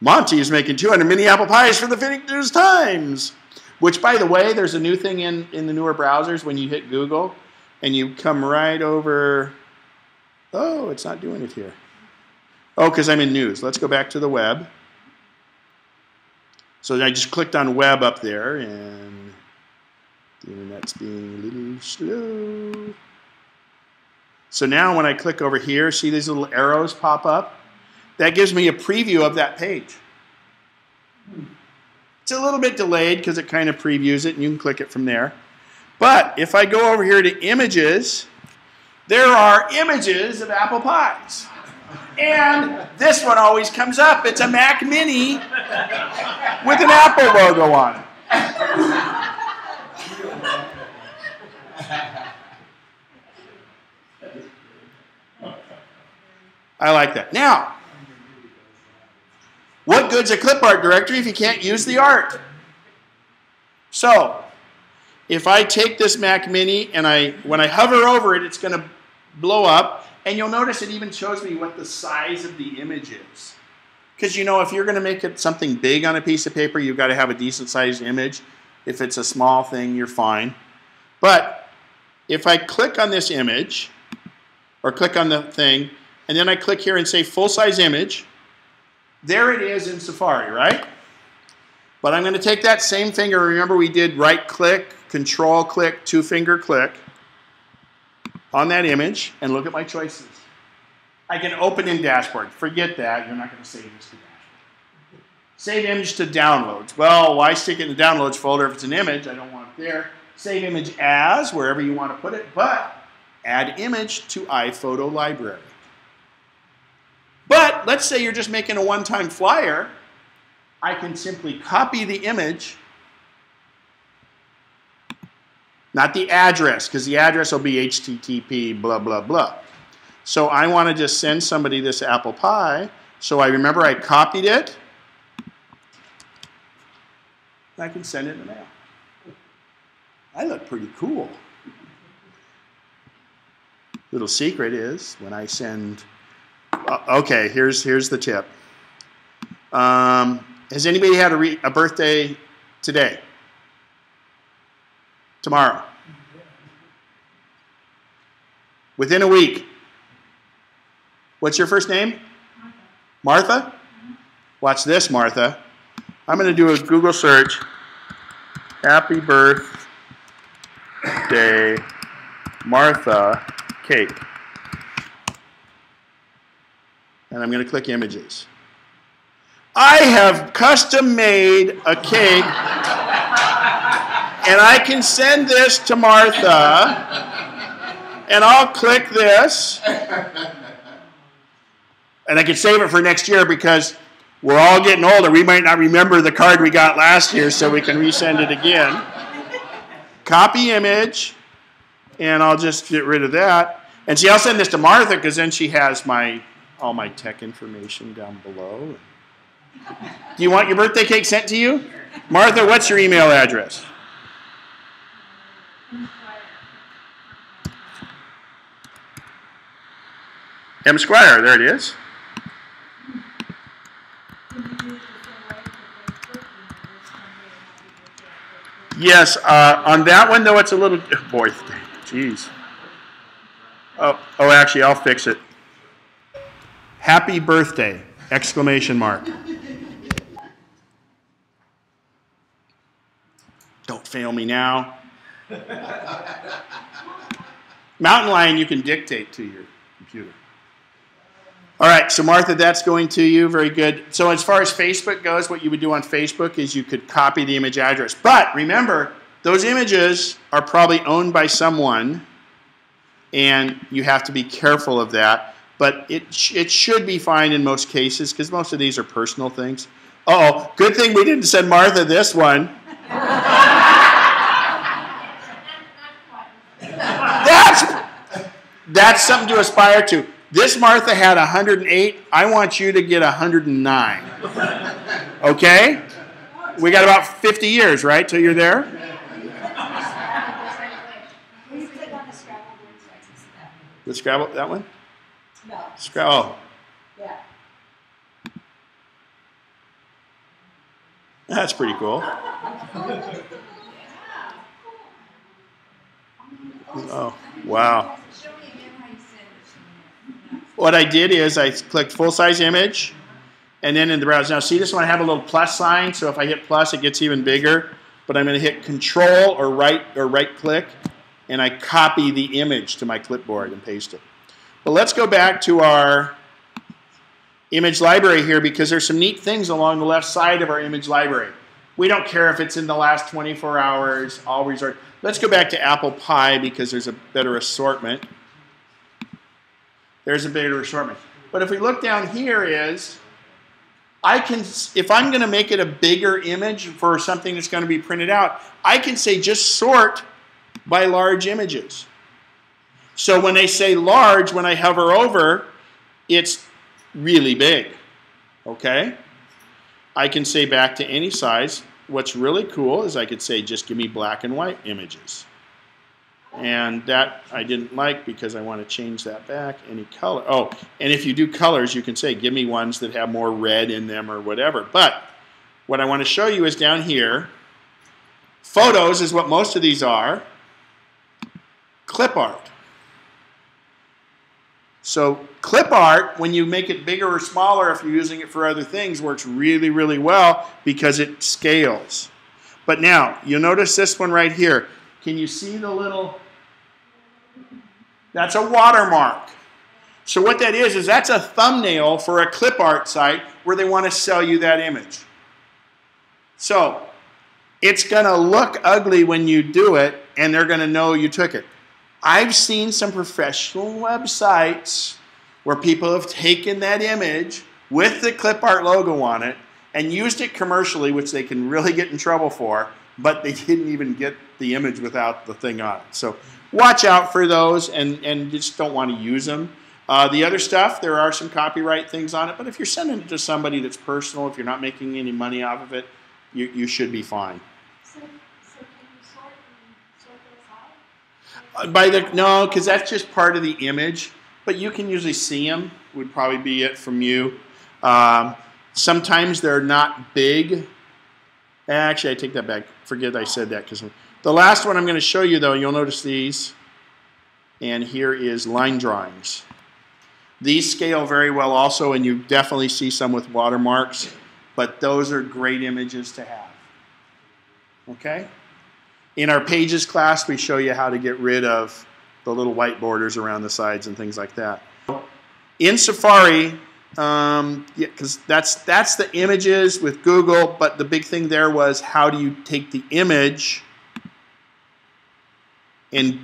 Monty is making 200 mini apple pies for the Phoenix News Times. Which, by the way, there's a new thing in the newer browsers when you hit Google and you come right over. Oh, it's not doing it here. Oh, because I'm in news. Let's go back to the web. So I just clicked on web up there, and the internet's being a little slow. So now when I click over here, see these little arrows pop up? That gives me a preview of that page. It's a little bit delayed because it kind of previews it, and you can click it from there. But if I go over here to images, there are images of apple pies. And this one always comes up. It's a Mac Mini with an Apple logo on it. I like that. Now, what good's a clip art directory if you can't use the art? So, if I take this Mac Mini and when I hover over it, it's going to blow up. And you'll notice it even shows me what the size of the image is. Because, if you're going to make it something big on a piece of paper, you've got to have a decent sized image. If it's a small thing, you're fine. But if I click on this image, or click on the thing, and then I click here and say full-size image, there it is in Safari, right? But I'm going to take that same finger. Remember we did right-click, control-click, two-finger click on that image, and look at my choices. I can open in dashboard. Forget that. You're not going to save this to dashboard. Save image to downloads. Well, why stick it in the downloads folder if it's an image? I don't want it there. Save image as, wherever you want to put it, but add image to iPhoto library. But let's say you're just making a one-time flyer. I can simply copy the image, not the address, because the address will be HTTP blah, blah, blah. So I want to just send somebody this apple pie. So I remember I copied it. I can send it in the mail. I look pretty cool. Little secret is when I send, okay, here's the tip. Has anybody had a birthday today? Tomorrow? Within a week? What's your first name? Martha? Watch this, Martha. I'm going to do a Google search. Happy birthday, Martha cake. And I'm going to click images. I have custom made a cake, and I can send this to Martha, and I'll click this, and I can save it for next year because we're all getting older. We might not remember the card we got last year, so we can resend it again. Copy image, and I'll just get rid of that. And see, I'll send this to Martha because then she has all my tech information down below. Do you want your birthday cake sent to you? Martha, what's your email address? M. Squire, there it is. Yes, on that one, though, it's a little... Boy, jeez. Oh, actually, I'll fix it. Happy birthday, exclamation mark. Don't fail me now. Mountain Lion, you can dictate to your computer. All right, so Martha, that's going to you. Very good. So as far as Facebook goes, what you would do on Facebook is you could copy the image address. But remember, those images are probably owned by someone, and you have to be careful of that. But it should be fine in most cases, because most of these are personal things. Uh-oh, good thing we didn't send Martha this one. That's something to aspire to. This Martha had 108. I want you to get 109. Okay? We got about 50 years, right, till you're there? The Scrabble, that one? No. Scrabble. Yeah. That's pretty cool. Oh, wow. What I did is I clicked full-size image, and then in the browser. Now, see this one? I have a little plus sign, so if I hit plus, it gets even bigger. But I'm going to hit Control or right-click, and I copy the image to my clipboard and paste it. But let's go back to our image library here, because there's some neat things along the left side of our image library. We don't care if it's in the last 24 hours, all resort. Let's go back to apple pie because there's a better assortment. There's a bigger assortment. But if we look down here is, I can, if I'm going to make it a bigger image for something that's going to be printed out, I can say just sort by large images. So when they say large, when I hover over, it's really big. Okay? I can say back to any size. What's really cool is I could say just give me black and white images. And that I didn't like because I want to change that back. Any color. Oh, and if you do colors, you can say give me ones that have more red in them or whatever. But what I want to show you is down here. Photos is what most of these are. Clip art. So clip art, when you make it bigger or smaller, if you're using it for other things, works really, really well because it scales. But now, you'll notice this one right here. Can you see the little, that's a watermark. So what that is that's a thumbnail for a clip art site where they want to sell you that image. So it's going to look ugly when you do it, and they're going to know you took it. I've seen some professional websites where people have taken that image with the clip art logo on it and used it commercially, which they can really get in trouble for, but they didn't even get the image without the thing on it. So watch out for those and just don't want to use them. The other stuff, there are some copyright things on it, but if you're sending it to somebody that's personal, if you're not making any money off of it, you should be fine. So can you sort those out? No, because that's just part of the image, but you can usually see them, would probably be it from you. Sometimes they're not big. Actually, I take that back. Forget I said that. Because the last one I'm going to show you, though, you'll notice these. And here is line drawings. These scale very well also, and you definitely see some with watermarks. But those are great images to have. Okay? In our Pages class, we show you how to get rid of the little white borders around the sides and things like that. In Safari, because that's the images with Google, but the big thing there was how do you take the image and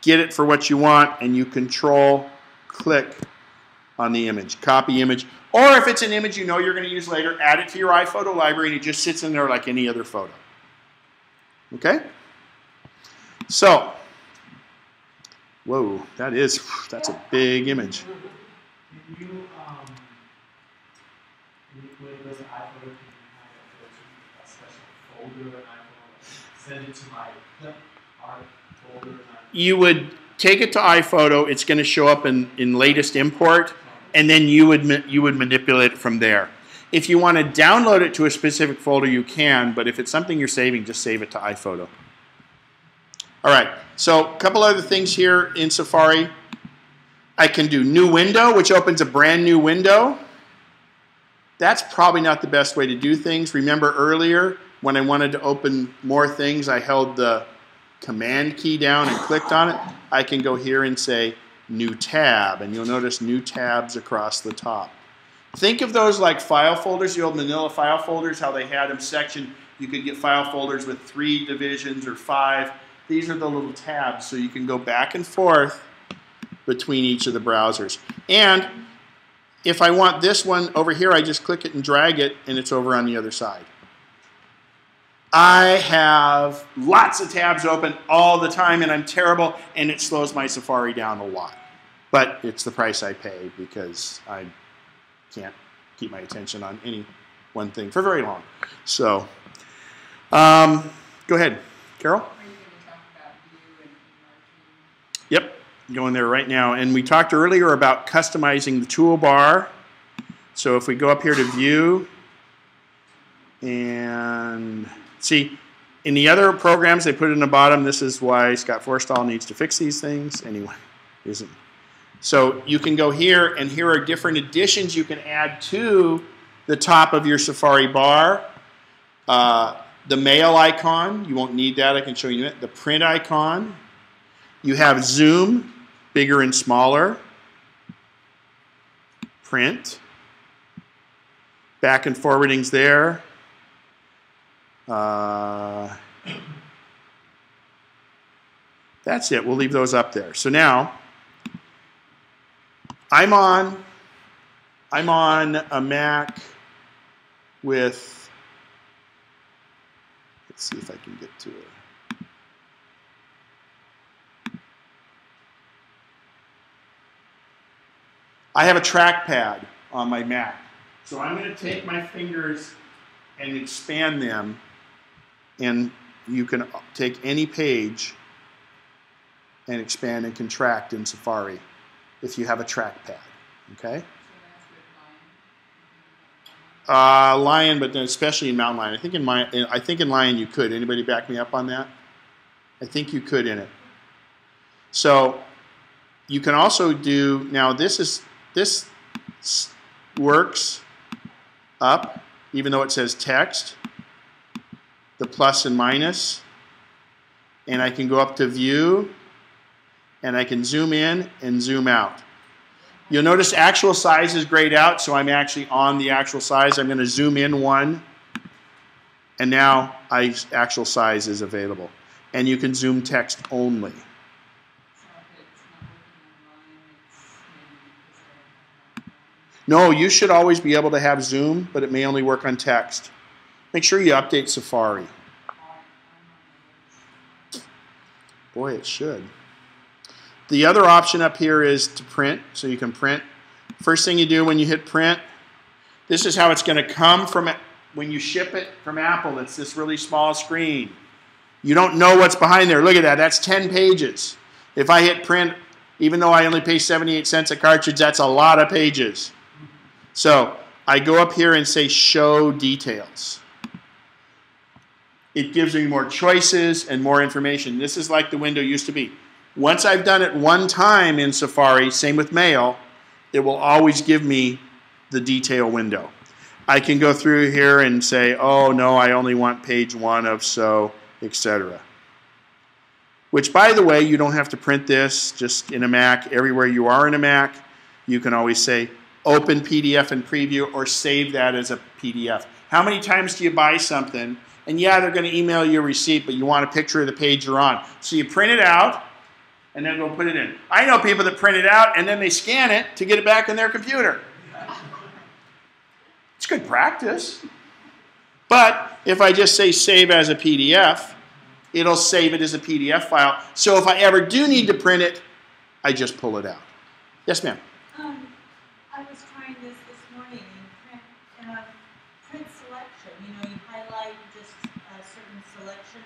get it for what you want, and you Control-click on the image, copy image. Or if it's an image you know you're going to use later, add it to your iPhoto library, and it just sits in there like any other photo. Okay? So, whoa, that's a big image. Can you, when it goes to iPhoto, can you have it go to a special folder in iPhone, send it to my clip art folder? You would take it to iPhoto, it's going to show up in latest import, and then you would manipulate it from there. If you want to download it to a specific folder, you can, but if it's something you're saving, just save it to iPhoto. All right, so a couple other things here in Safari. I can do new window, which opens a brand new window. That's probably not the best way to do things. Remember earlier when I wanted to open more things, I held the Command key down and clicked on it. I can go here and say new tab, and you'll notice new tabs across the top. Think of those like file folders, the old manila file folders, how they had them sectioned. You could get file folders with 3 divisions or 5. These are the little tabs, so you can go back and forth between each of the browsers. And if I want this one over here, I just click it and drag it, and it's over on the other side. I have lots of tabs open all the time, and I'm terrible, and it slows my Safari down a lot. But it's the price I pay because I can't keep my attention on any one thing for very long. So, go ahead, Carol. Are you going to talk about view and enlarging? Yep, going there right now. And we talked earlier about customizing the toolbar. So if we go up here to View, and see, in the other programs, they put it in the bottom. This is why Scott Forstall needs to fix these things. Anyway, isn't. So you can go here, and here are different additions you can add to the top of your Safari bar. The mail icon, you won't need that. I can show you that. The print icon. You have zoom, bigger and smaller. Print. Back and forwarding's there. That's it. We'll leave those up there. So now, I'm on a Mac with, let's see if I can get to it. I have a trackpad on my Mac. So I'm going to take my fingers and expand them, and you can take any page and expand and contract in Safari if you have a trackpad. Okay? So that's with Lion? Lion, but then especially in Mountain Lion. I think in Lion you could. Anybody back me up on that? I think you could in it. So you can also do, now this works up, even though it says text, the plus and minus, and I can go up to View, and I can zoom in and zoom out. You'll notice actual size is grayed out, so I'm actually on the actual size. I'm going to zoom in one, and now actual size is available. And you can zoom text only. So if it's not working online, it's maybe because No, you should always be able to have Zoom, but it may only work on text. Make sure you update Safari. Boy, it should. The other option up here is to print, so you can print. First thing you do when you hit print, this is how it's going to come from it. When you ship it from Apple, it's this really small screen. You don't know what's behind there. Look at that. That's 10 pages. If I hit print, even though I only pay 78 cents a cartridge, that's a lot of pages. So I go up here and say show details. It gives me more choices and more information. This is like the window used to be. Once I've done it one time in Safari, same with Mail, it will always give me the detail window. I can go through here and say, oh no, I only want page 1 of so, etc. Which, by the way, you don't have to print this just in a Mac. Everywhere you are in a Mac, you can always say open PDF and preview or save that as a PDF. How many times do you buy something and yeah, they're going to email you a receipt, but you want a picture of the page you're on. So you print it out and then go put it in. I know people that print it out and then they scan it to get it back in their computer. It's good practice. But if I just say save as a PDF, it'll save it as a PDF file. So if I ever do need to print it, I just pull it out. Yes, ma'am? I was trying this morning in print selection. You know, you highlight just a certain selection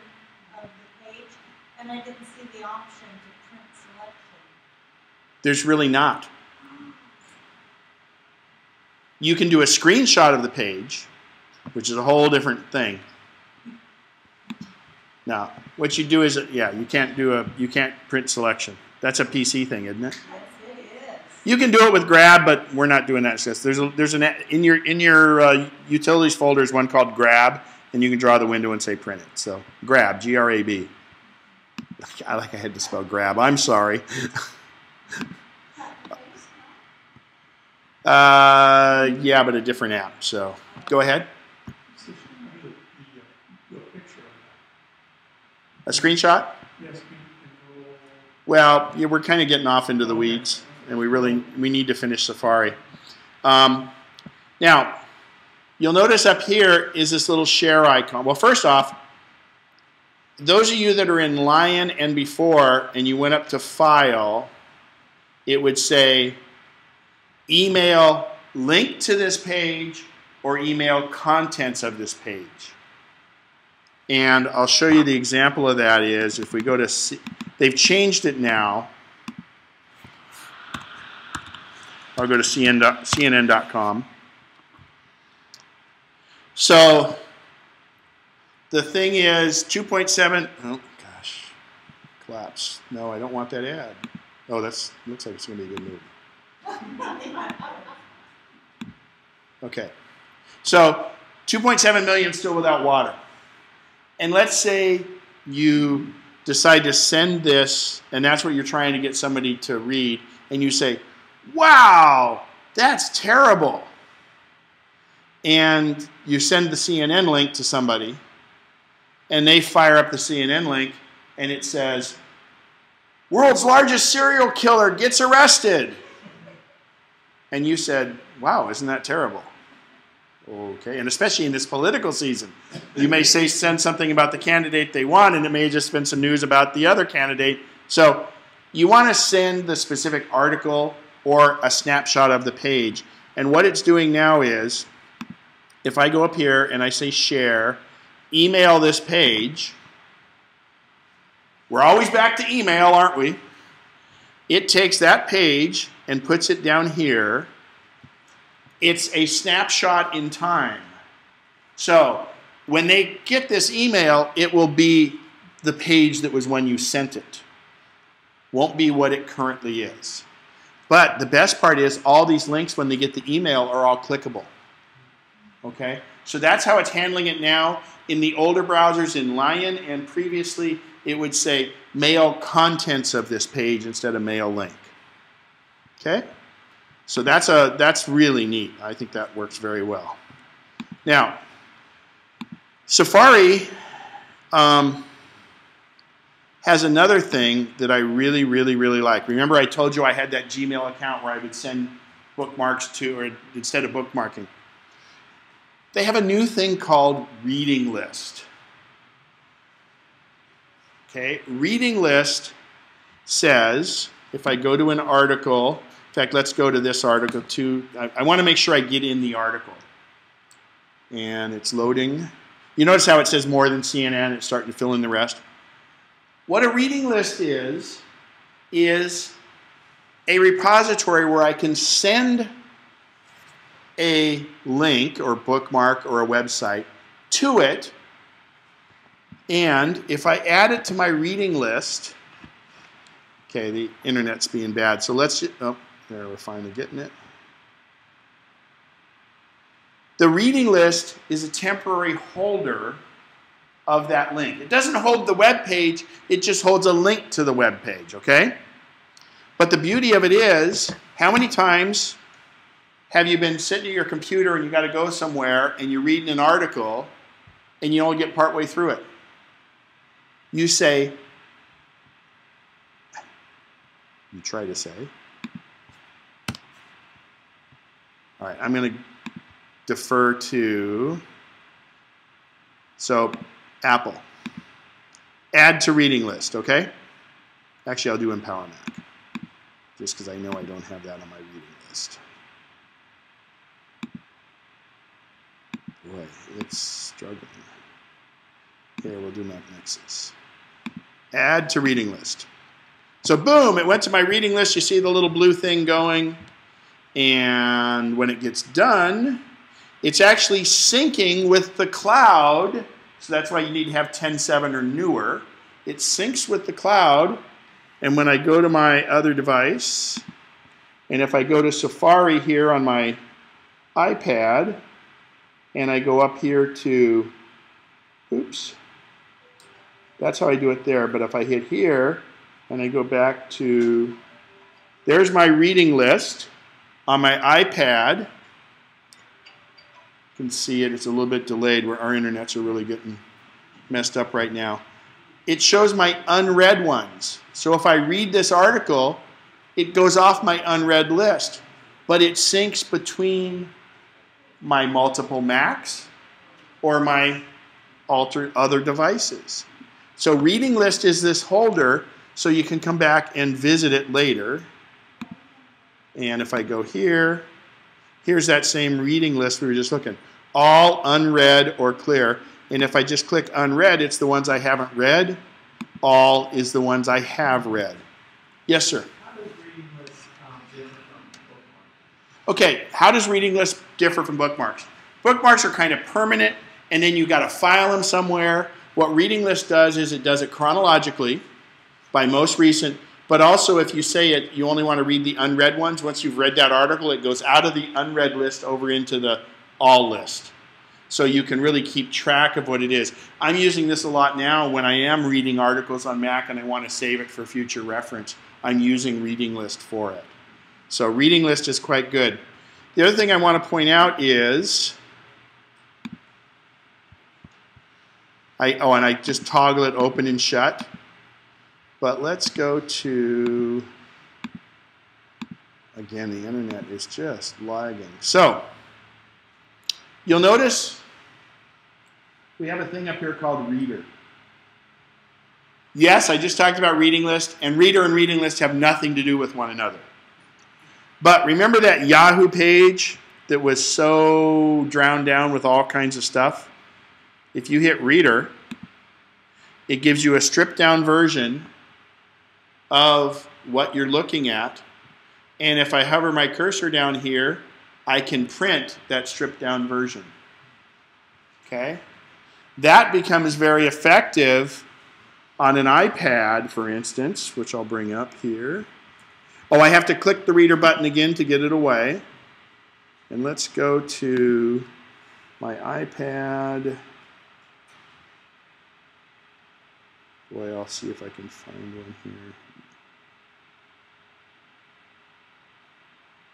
of the page, and I didn't see the option to print selection. There's really not. You can do a screenshot of the page, which is a whole different thing. Now, what you do is, yeah, you can't print selection. That's a PC thing, isn't it? Yes, it is. You can do it with Grab, but we're not doing that. There's an in your utilities folder is one called Grab, and you can draw the window and say print it. So Grab, G-R-A-B. I had to spell Grab. I'm sorry. Yeah, but a different app. So go ahead. A screenshot? Yes. Well, yeah, we're kind of getting off into the weeds, and we need to finish Safari. Now, you'll notice up here is this little share icon. Well, first off, those of you that are in Lion and before, and you went up to File, it would say email link to this page or email contents of this page. And I'll show you the example of that is if we go to, they've changed it now. I'll go to CNN.com. So the thing is 2.7, oh gosh, collapse. No, I don't want that ad. Oh, looks like it's going to be a good move. Okay, so 2.7 million still without water. And let's say you decide to send this, and that's what you're trying to get somebody to read, and you say, wow, that's terrible. And you send the CNN link to somebody, and they fire up the CNN link, and it says, world's largest serial killer gets arrested. And you said, wow, isn't that terrible? Okay, and especially in this political season. You may send something about the candidate they want, and it may have just been some news about the other candidate. So you want to send the specific article or a snapshot of the page. And what it's doing now is, if I go up here and I say share, email this page, we're always back to email, aren't we? It takes that page and puts it down here. It's a snapshot in time. So when they get this email, it will be the page that was when you sent it. Won't be what it currently is. But the best part is all these links when they get the email are all clickable. Okay? So that's how it's handling it now. In the older browsers in Lion and previously, it would say mail contents of this page instead of mail link. Okay? So that's really neat. I think that works very well. Now, Safari has another thing that I really, really, really like. Remember I told you I had that Gmail account where I would send bookmarks to, or instead of bookmarking. They have a new thing called Reading List. Okay, Reading List says, if I go to an article, in fact, let's go to this article too. I want to make sure I get in the article. And it's loading. You notice how it says more than CNN, it's starting to fill in the rest. What a reading list is a repository where I can send a link or bookmark or a website to it, and if I add it to my reading list, okay, the internet's being bad, so let's just, oh, there, we're finally getting it. The reading list is a temporary holder of that link. It doesn't hold the web page, it just holds a link to the web page, okay? But the beauty of it is, how many times have you been sitting at your computer and you got to go somewhere and you're reading an article and you only get partway through it? You say, you try to say, all right, I'm going to defer to, so Apple. Add to reading list, okay? Actually, I'll do EmpowerMac, just because I know I don't have that on my reading list. Boy, it's struggling. Here, we'll do MacNexus. Add to reading list. So boom, it went to my reading list. You see the little blue thing going. And when it gets done, it's actually syncing with the cloud. So that's why you need to have 10.7 or newer. It syncs with the cloud. And when I go to my other device, and if I go to Safari here on my iPad, and I go up here to, oops, that's how I do it there. But if I hit here, and I go back to, there's my reading list on my iPad. You can see it, it's a little bit delayed where our internets are really getting messed up right now. It shows my unread ones. So if I read this article, it goes off my unread list. But it syncs between my multiple Macs or my other devices. So reading list is this holder, so you can come back and visit it later. And if I go here, here's that same reading list we were just looking. All unread or clear. And if I just click unread, it's the ones I haven't read. All is the ones I have read. Yes, sir? How does reading list differ from bookmarks? Okay, how does reading list differ from bookmarks? Bookmarks are kind of permanent, and then you got to file them somewhere. What reading list does is it does it chronologically by most recent, but also if you say it, you only want to read the unread ones. Once you've read that article, it goes out of the unread list over into the all list. So you can really keep track of what it is. I'm using this a lot now when I am reading articles on Mac and I want to save it for future reference. I'm using reading list for it. So reading list is quite good. The other thing I want to point out is, and I just toggle it open and shut. But let's go to, again, the internet is just lagging. So, you'll notice we have a thing up here called Reader. Yes, I just talked about reading list, and Reader and reading list have nothing to do with one another. But remember that Yahoo page that was so drowned down with all kinds of stuff? If you hit Reader, it gives you a stripped down version of what you're looking at. And if I hover my cursor down here, I can print that stripped down version. Okay? That becomes very effective on an iPad, for instance, which I'll bring up here. Oh, I have to click the Reader button again to get it away. And let's go to my iPad. Boy, I'll see if I can find one here.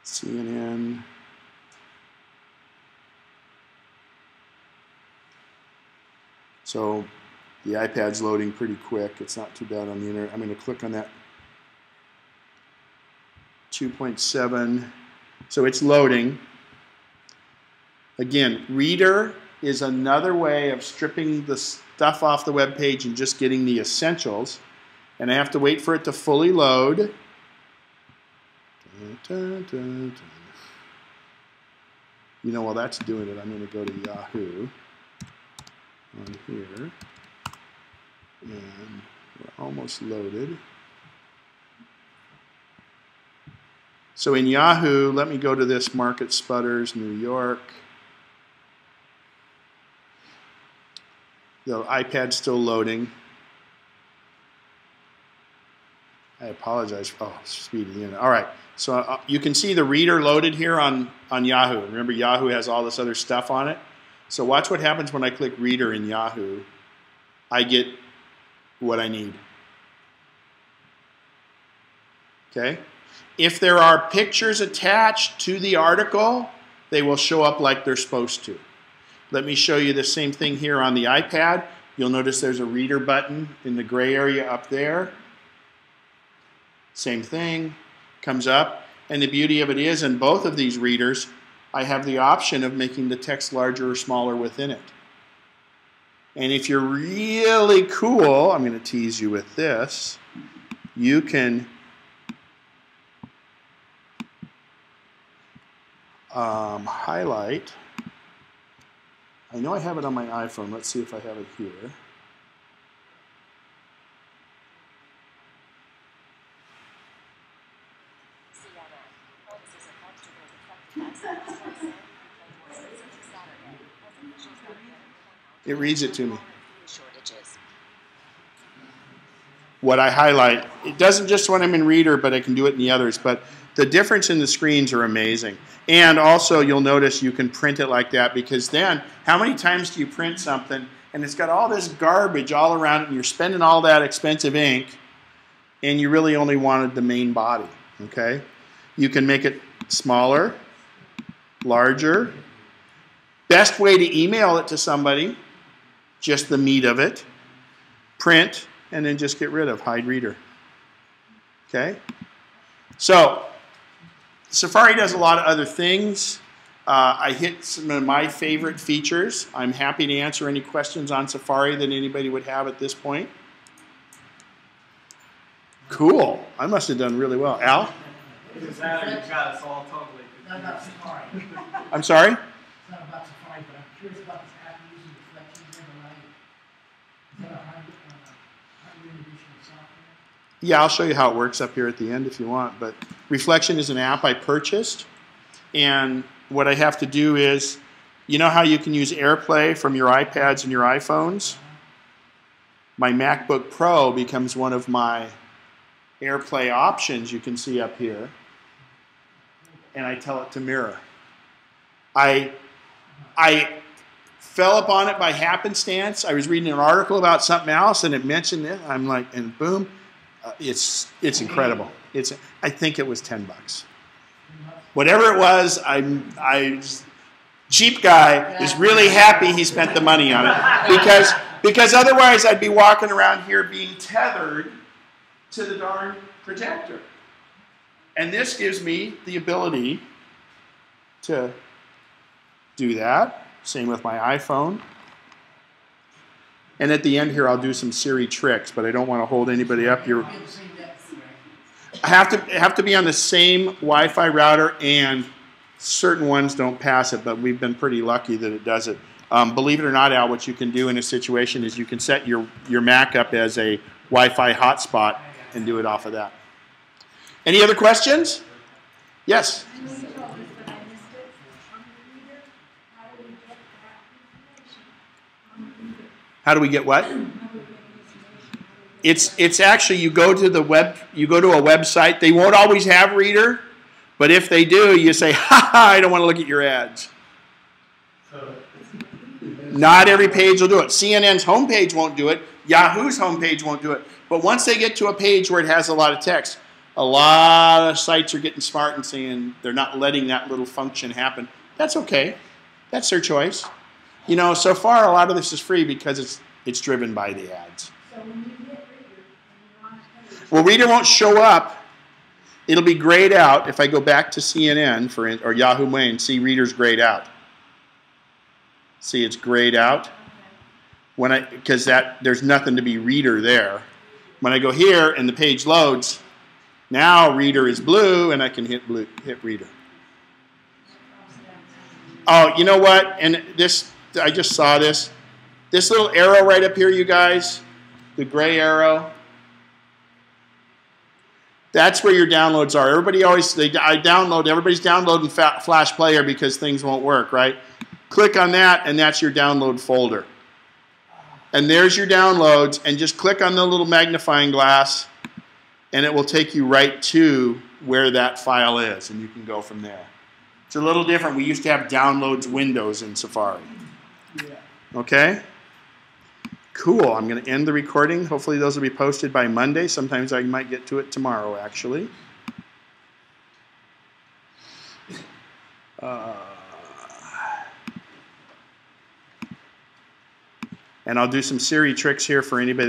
CNN. So the iPad's loading pretty quick. It's not too bad on the internet. I'm going to click on that 2.7. So it's loading. Again, Reader is another way of stripping the stuff off the web page and just getting the essentials. And I have to wait for it to fully load. Dun, dun, dun, dun. You know, while that's doing it, I'm going to go to Yahoo on here. And we're almost loaded. So in Yahoo, let me go to this Market Sputters, New York. The iPad's still loading. I apologize. Oh, speed of the internet. All right. So you can see the Reader loaded here on Yahoo. Remember, Yahoo has all this other stuff on it. So watch what happens when I click Reader in Yahoo. I get what I need. Okay? If there are pictures attached to the article, they will show up like they're supposed to. Let me show you the same thing here on the iPad. You'll notice there's a Reader button in the gray area up there. Same thing, comes up. And the beauty of it is, in both of these readers, I have the option of making the text larger or smaller within it. And if you're really cool, I'm going to tease you with this, you can highlight. I know I have it on my iPhone. Let's see if I have it here. It reads it to me. What I highlight, it doesn't just when I'm in Reader, but I can do it in the others. But the difference in the screens are amazing. And also, you'll notice you can print it like that, because then, how many times do you print something and it's got all this garbage all around it and you're spending all that expensive ink and you really only wanted the main body, okay? You can make it smaller, larger. Best way to email it to somebody, just the meat of it, print, and then just get rid of, hide Reader. Okay? So, Safari does a lot of other things. I hit some of my favorite features. I'm happy to answer any questions on Safari that anybody would have at this point. Cool. I must have done really well. Al? Because now you've got us all totally Not about Safari. I'm sorry? It's not about Safari, but I'm curious about this app using reflections and the light. Is that a hardware edition of software? Yeah, I'll show you how it works up here at the end if you want. But Reflection is an app I purchased. And what I have to do is, you know how you can use AirPlay from your iPads and your iPhones? My MacBook Pro becomes one of my AirPlay options you can see up here. And I tell it to mirror. I fell upon it by happenstance. I was reading an article about something else and it mentioned it. I'm like, and boom, it's incredible. I think it was $10. Whatever it was, cheap guy is really happy he spent the money on it, because otherwise I'd be walking around here being tethered to the darn projector. And this gives me the ability to do that. Same with my iPhone. And at the end here, I'll do some Siri tricks, but I don't want to hold anybody up here. I have to be on the same Wi-Fi router, and certain ones don't pass it, but we've been pretty lucky that it does it. Believe it or not, Al, what you can do in a situation is you can set your Mac up as a Wi-Fi hotspot and do it off of that. Any other questions? Yes? I know you told us, but I missed it. On the Reader, how do we get that information? On the Reader, How do we get what? how do we get information? It's actually, you go to a website. They won't always have Reader, but if they do, you say, ha ha, I don't want to look at your ads. Not every page will do it. CNN's homepage won't do it. Yahoo's homepage won't do it. But once they get to a page where it has a lot of text, A lot of sites are getting smart and saying they're not letting that little function happen. That's okay. That's their choice. You know, so far a lot of this is free because it's driven by the ads. So when you hit reader and you're on a page. Well, reader won't show up. It'll be grayed out. If I go back to CNN or Yahoo Mail and see reader's grayed out. See, it's grayed out. Because there's nothing to be reader there. When I go here and the page loads, now reader is blue and I can hit reader. Oh, you know what? And this, I just saw this. This little arrow right up here, you guys, the gray arrow. That's where your downloads are. Everybody's downloading Flash Player because things won't work, right? Click on that, and that's your download folder. And there's your downloads, and just click on the little magnifying glass, and it will take you right to where that file is, and you can go from there. It's a little different. We used to have downloads windows in Safari. Okay? Cool. I'm going to end the recording. Hopefully those will be posted by Monday. Sometimes I might get to it tomorrow, actually. And I'll do some Siri tricks here for anybody